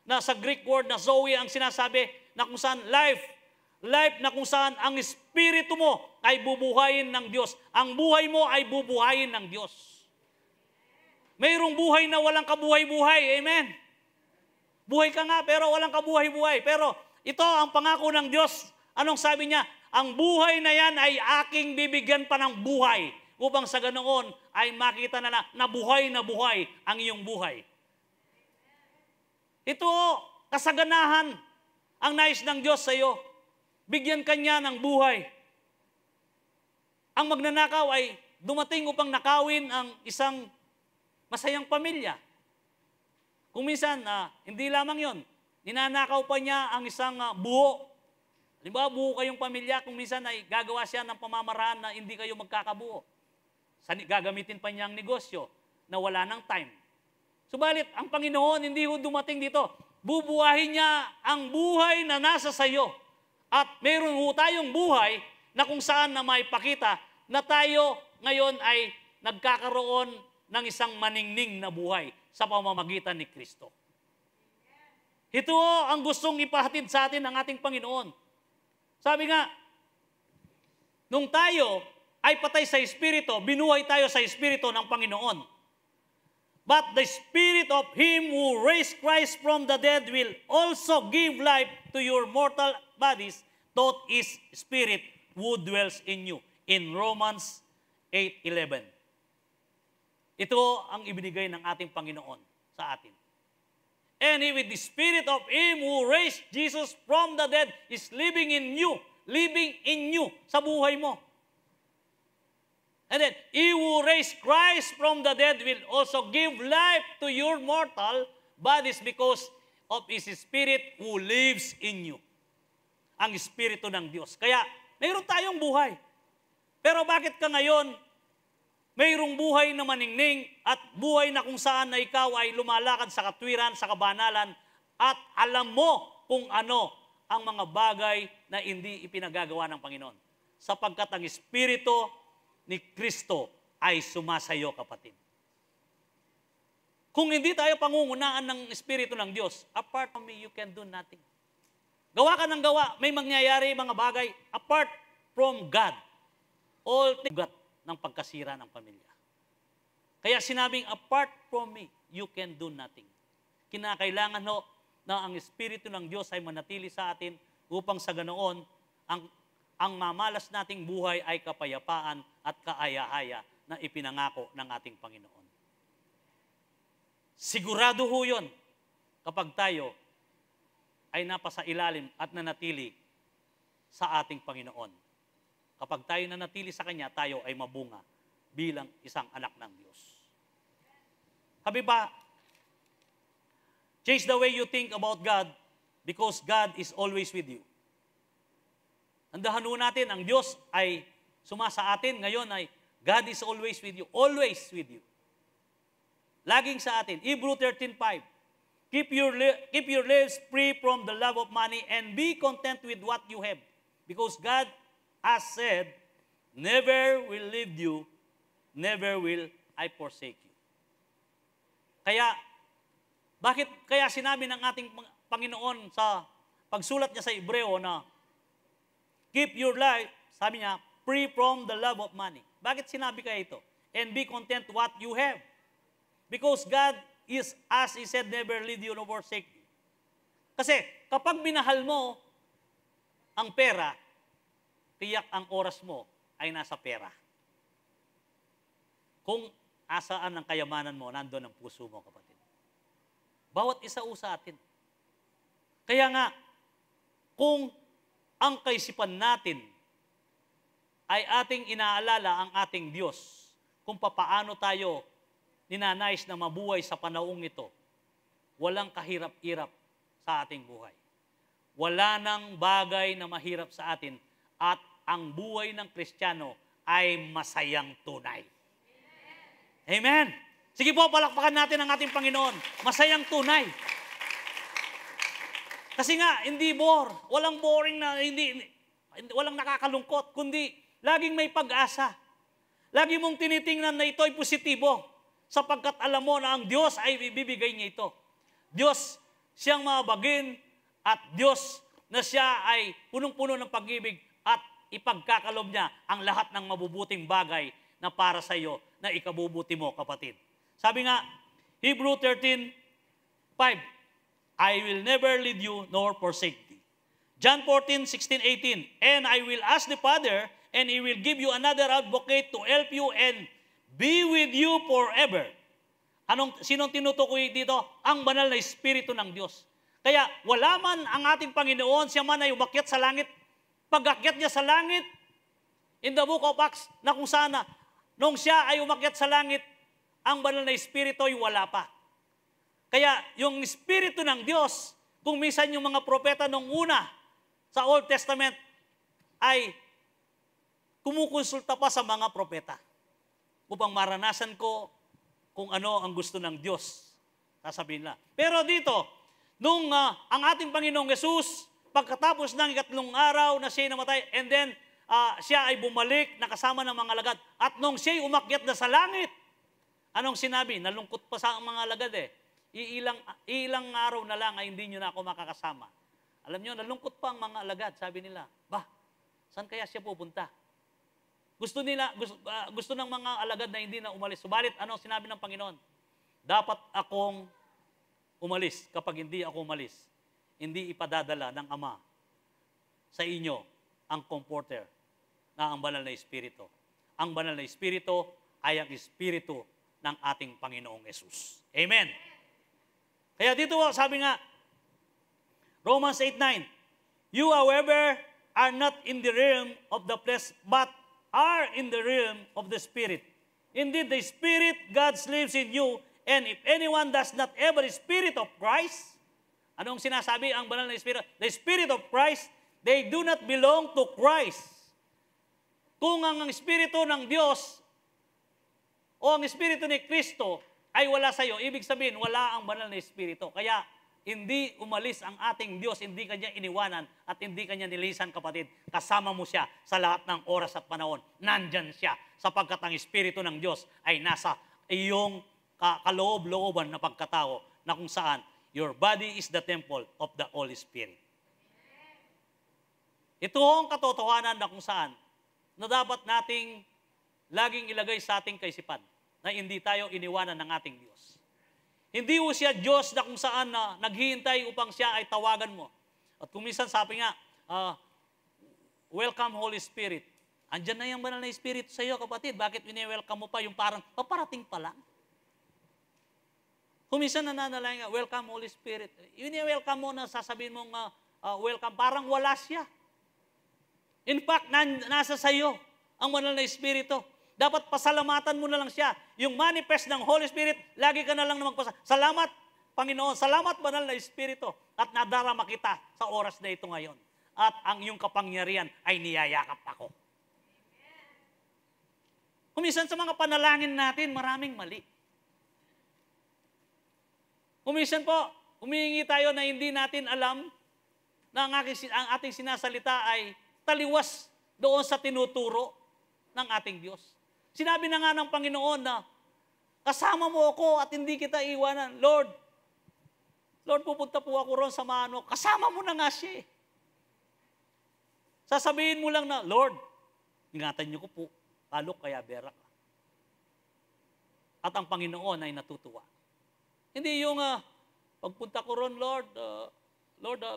na sa Greek word na Zoe ang sinasabi, na kung saan life na kung saan ang espiritu mo ay bubuhayin ng Diyos. Ang buhay mo ay bubuhayin ng Diyos. Mayroong buhay na walang kabuhay-buhay. Amen? Buhay ka nga pero walang kabuhay-buhay. Pero ito ang pangako ng Diyos. Anong sabi niya? Ang buhay na yan ay aking bibigyan pa ng buhay upang sa ganoon ay makita na buhay ang iyong buhay. Ito, kasaganahan ang nais ng Diyos sa iyo. Bigyan kanya ng buhay. Ang magnanakaw ay dumating upang nakawin ang isang masayang pamilya. Kung minsan, hindi lamang yon, ninanakaw pa niya ang isang buho. Halimbawa, buo kayong pamilya, kung minsan ay gagawa siya ng pamamaraan na hindi kayo magkakabuo. Gagamitin pa niya ang negosyo na wala ng time. Subalit, ang Panginoon hindi ho dumating dito. Bubuhahin niya ang buhay na nasa sayo. At meron ho tayong buhay na kung saan na maipakita na tayo ngayon ay nagkakaroon ng isang maningning na buhay sa pamamagitan ni Kristo. Ito ang gustong ipahatid sa atin ng ating Panginoon. Sabi nga, nung tayo ay patay sa Espiritu, binuhay tayo sa Espiritu ng Panginoon. But the Spirit of Him who raised Christ from the dead will also give life to your mortal bodies, through His Spirit who dwells in you. In Romans 8:11. Ito ang ibinigay ng ating Panginoon sa atin. And with the Spirit of Him who raised Jesus from the dead is living in you sa buhay mo. And then, He who raised Christ from the dead will also give life to your mortal bodies because of His Spirit who lives in you. Ang Espiritu ng Diyos. Kaya, mayroon tayong buhay. Pero bakit ka ngayon, mayroong buhay na maningning at buhay na kung saan na ikaw ay lumalakad sa katwiran, sa kabanalan, at alam mo kung ano ang mga bagay na hindi ipinagagawa ng Panginoon. Sapagkat ang Espiritu ni Kristo ay sumasayo, kapatid. Kung hindi tayo pangungunaan ng Espiritu ng Diyos, apart from me, you can do nothing. Gawa ka ng gawa, may mangyayari mga bagay, apart from God. All things ng pagkasira ng pamilya. Kaya sinabing, apart from me, you can do nothing. Kinakailangan ho na ang Espiritu ng Diyos ay manatili sa atin upang sa ganoon, ang mamalas nating buhay ay kapayapaan at kaaya-aya na ipinangako ng ating Panginoon. Sigurado ho yun kapag tayo ay napasa ilalim at nanatili sa ating Panginoon. Kapag tayo nanatili sa Kanya, tayo ay mabunga bilang isang anak ng Diyos. Sabi pa, change the way you think about God because God is always with you. Andahan ho natin, ang Diyos ay sumasa atin. Ngayon ay God is always with you. Always with you. Laging sa atin. Hebrew 13:5. Keep your lives free from the love of money and be content with what you have. Because God has said, never will leave you, never will I forsake you. Kaya sinabi ng ating Panginoon sa pagsulat niya sa Hebreo na keep your life, sabi niya, free from the love of money. Bakit sinabi kaya ito? And be content what you have. Because God is, as He said, never leave you nor forsake you. Kasi kapag minahal mo ang pera, tiyak ang oras mo ay nasa pera. Kung asaan ang kayamanan mo, nandun ang puso mo, kapatid. Bawat isa sa atin. Kaya nga, kung ang kaisipan natin ay ating inaalala ang ating Diyos, kung papaano tayo ninanais na mabuhay sa panahong ito, walang kahirap-hirap sa ating buhay. Wala nang bagay na mahirap sa atin at ang buhay ng Kristiyano ay masayang tunay. Amen! Sige po, palakpakan natin ang ating Panginoon. Masayang tunay. Kasi nga, hindi walang boring na, walang nakakalungkot, kundi laging may pag-asa. Lagi mong tinitingnan na ito ay positibo, sapagkat alam mo na ang Diyos ay ibibigay niya ito. Diyos siyang mabagin at Diyos na siya ay punong-puno ng pag-ibig at ipagkakalob niya ang lahat ng mabubuting bagay na para sa iyo na ikabubuti mo, kapatid. Sabi nga, Hebrew 13:5, I will never leave you nor forsake thee. John 14:16-18, and I will ask the Father, and He will give you another advocate to help you and be with you forever. Sinong tinutukoy dito? Ang banal na Espiritu ng Diyos. Kaya wala man ang ating Panginoon, siya man ay umakyat sa langit. Pag-akyat niya sa langit, in the book of Acts, na kung sana, nung siya ay umakyat sa langit, ang banal na Espiritu ay wala pa. Kaya yung Espiritu ng Diyos, kung minsan yung mga propeta nung una sa Old Testament ay kumukonsulta pa sa mga propeta upang maranasan ko kung ano ang gusto ng Diyos. Sasabihin na. Pero dito, nung ang ating Panginoong Yesus, pagkatapos ng 3 araw na siya namatay, and then siya ay bumalik na kasama ng mga alagad. At nung siya ay umakyat na sa langit, anong sinabi? Nalungkot pa sa mga alagad eh. Ilang araw na lang ay hindi nyo na ako makakasama. Alam nyo, nalungkot pa ang mga alagad. Sabi nila, saan kaya siya pupunta? Gusto ng mga alagad na hindi na umalis. Subalit, ano sinabi ng Panginoon? Dapat akong umalis. Kapag hindi ako umalis, hindi ipadadala ng Ama sa inyo ang comforter na ang banal na Espiritu. Ang banal na Espiritu ay ang Espiritu ng ating Panginoong Yesus. Amen. Kaya dito sabi nga, Romans 8:9, you, however, are not in the realm of the flesh, but are in the realm of the Spirit. Indeed, the Spirit, God lives in you, and if anyone does not have the Spirit of Christ, anong sinasabi ang banal na Espiritu? The Spirit of Christ, they do not belong to Christ. Kung ang Espiritu ng Diyos o ang Espiritu ni Kristo ay wala sa iyo, ibig sabihin, wala ang banal na Espiritu. Kaya, hindi umalis ang ating Diyos, hindi Kanya iniwanan at hindi Kanya nilisan, kapatid. Kasama mo siya sa lahat ng oras at panahon. Nandyan siya sapagkat ang Espiritu ng Diyos ay nasa iyong kaloob-looban na pagkatao na kung saan your body is the temple of the Holy Spirit. Ito ang katotohanan na kung saan na dapat nating laging ilagay sa ating kaisipan na hindi tayo iniwanan ng ating Diyos. Hindi mo siya Diyos na kung saan na naghihintay upang siya ay tawagan mo. At kung minsan sabi nga, welcome Holy Spirit. Andyan na yung banal na Espiritu sa iyo, kapatid. Bakit wini-welcome mo pa yung parang paparating pa lang? Kung minsan nananalangin nga, welcome Holy Spirit. Wini-welcome mo na sasabihin mong welcome, parang wala siya. In fact, nasa sa iyo ang banal na Espiritu. Dapat pasalamatan mo na lang siya. Yung manifest ng Holy Spirit, lagi ka na lang na salamat, Panginoon. Salamat, banal na Espiritu. At nadarama kita sa oras na ito ngayon. At ang iyong kapangyarihan ay niyayakap ako. Kuminsan sa mga panalangin natin, maraming mali. Kuminsan po, humihingi tayo na hindi natin alam na ang ating sinasalita ay taliwas doon sa tinuturo ng ating Diyos. Sinabi na nga ng Panginoon na, kasama mo ako at hindi kita iwanan. Lord, pupunta po ako ron sa mano. Kasama mo na nga siya. Sasabihin mo lang na, Lord, ingatan niyo ko po, alok kaya berak. At ang Panginoon ay natutuwa. Hindi yung, pagpunta ko ron, Lord,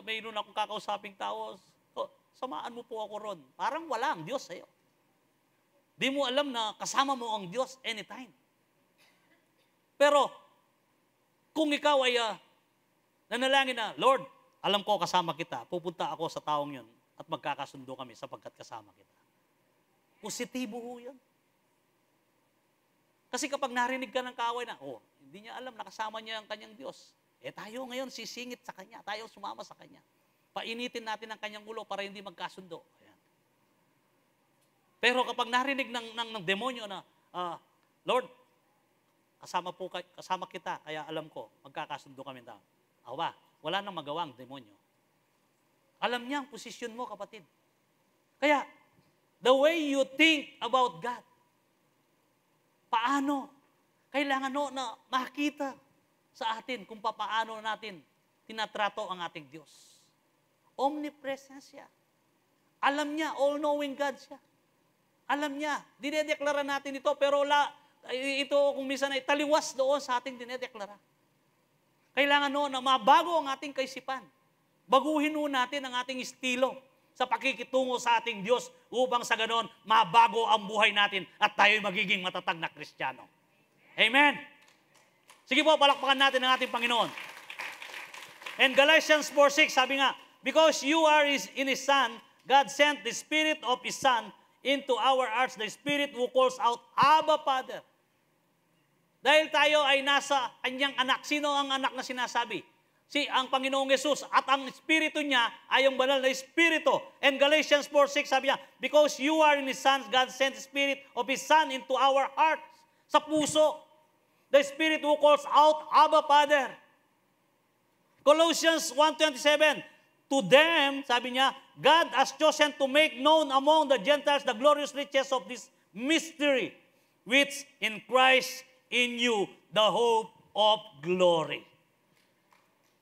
mayroon akong kakausaping tao, samaan mo po ako ron. Parang wala ang Diyos sa'yo. Di mo alam na kasama mo ang Diyos anytime. Pero, kung ikaw ay nanalangin na, Lord, alam ko kasama kita, pupunta ako sa taong yun at magkakasundo kami sapagkat kasama kita. Positibo ho yan. Kasi kapag narinig ka ng kaaway na, hindi niya alam, nakasama niya ang kanyang Diyos. Tayo ngayon sisingit sa kanya, tayo sumama sa kanya. Painitin natin ang kanyang ulo para hindi magkasundo. Ayan. Pero kapag narinig ng demonyo na, Lord, kasama kita, kaya alam ko, magkakasundo kami daw. Wala nang magawa ang demonyo. Alam niya ang posisyon mo, kapatid. Kaya, the way you think about God, paano? Kailangan na makita sa atin kung paano natin tinatrato ang ating Diyos. Omnipresent siya. Alam niya, all-knowing God siya. Alam niya, dinedeklara natin ito, pero ito kung minsan ay taliwas doon sa ating dinedeklara. Kailangan na mabago ang ating kaisipan. Baguhin natin ang ating estilo sa pakikitungo sa ating Diyos upang sa ganon, mabago ang buhay natin at tayo'y magiging matatag na Kristiyano. Amen? Sige po, palakpakan natin ang ating Panginoon. And Galatians 4:6, sabi nga, because you are in His Son, God sent the Spirit of His Son into our hearts, the Spirit who calls out, Abba, Father. Dahil tayo ay nasa kanyang anak. Sino ang anak na sinasabi? Ang Panginoong Yesus. At ang Espiritu niya ay ang banal na Espiritu. And Galatians 4:6 sabi niya, because you are in His Son, God sent the Spirit of His Son into our hearts. Sa puso. The Spirit who calls out, Abba, Father. Colossians 1:27, to them, sabi niya, God has chosen to make known among the Gentiles the glorious riches of this mystery, which in Christ in you, the hope of glory.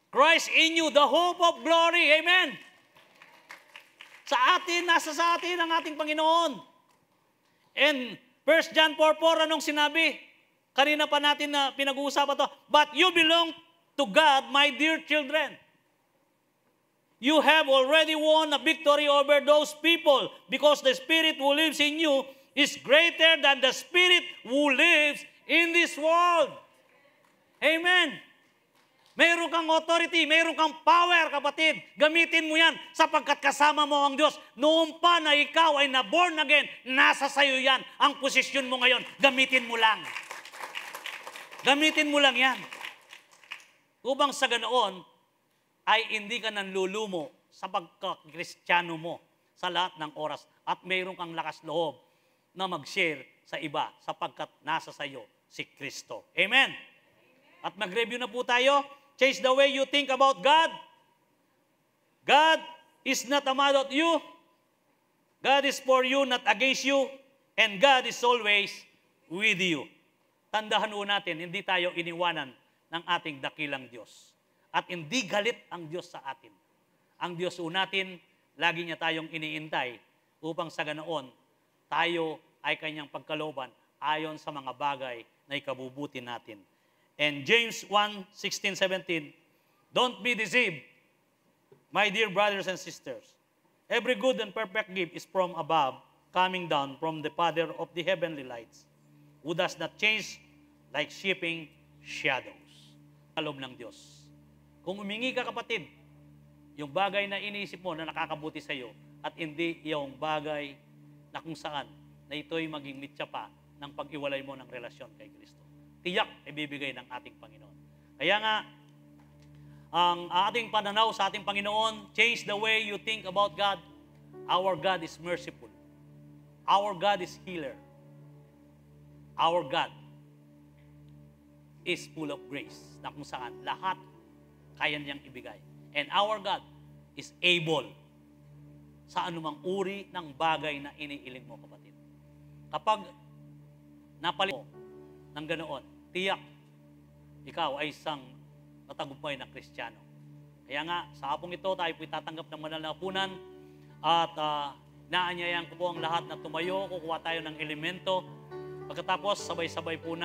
Christ in you, the hope of glory. Amen. Nasa sa atin ang ating Panginoon. And 1 John 4:4, anong sinabi? Kanina pa natin na pinag-uusapan ito. But you belong to God, my dear children. You have already won a victory over those people because the Spirit who lives in you is greater than the spirit who lives in this world. Amen. Mayroon kang authority, mayroon kang power, kapatid. Gamitin mo yan sapagkat kasama mo ang Diyos. Noon pa na ikaw ay na-born again, nasa sayo yan. Ang posisyon mo ngayon, gamitin mo lang. Gamitin mo lang yan. Upang sa ganoon, ay hindi ka nanlulumo sa pagka-Kristiyano mo sa lahat ng oras at mayroon kang lakas loob na mag-share sa iba sapagkat nasa sayo si Kristo. Amen? At mag-review na po tayo. Change the way you think about God. God is not mad at you. God is for you, not against you. And God is always with you. tandahan ho natin, hindi tayo iniwanan ng ating dakilang Diyos. At hindi galit ang Diyos sa atin. Ang Diyos ho natin, lagi niya tayong iniintay upang sa ganoon, tayo ay kanyang pagkalooban ayon sa mga bagay na ikabubuti natin. And James 1:16-17, don't be deceived, my dear brothers and sisters. Every good and perfect gift is from above, coming down from the Father of the heavenly lights, who does not change like shifting shadows. Kaloob ng Diyos. Kung humingi ka, kapatid, yung bagay na iniisip mo na nakakabuti sa iyo at hindi yung bagay na kung saan na ito'y maging mitya pa ng pag-iwalay mo ng relasyon kay Kristo. Tiyak ibibigay ng ating Panginoon. Kaya nga, ang ating pananaw sa ating Panginoon, change the way you think about God. Our God is merciful. Our God is healer. Our God is full of grace, na kung saan lahat kaya niyang ibigay. And our God is able sa anumang uri ng bagay na iniiling mo, kapatid. Kapag napalit mo ng ganoon, tiyak, ikaw ay isang matagumpay na Kristiyano. Kaya nga, sa hapong ito, tayo po'y tatanggap ng banal na hapunan at naanyayan ko po ang lahat na tumayo, kukuha tayo ng elemento. Pagkatapos, sabay-sabay po na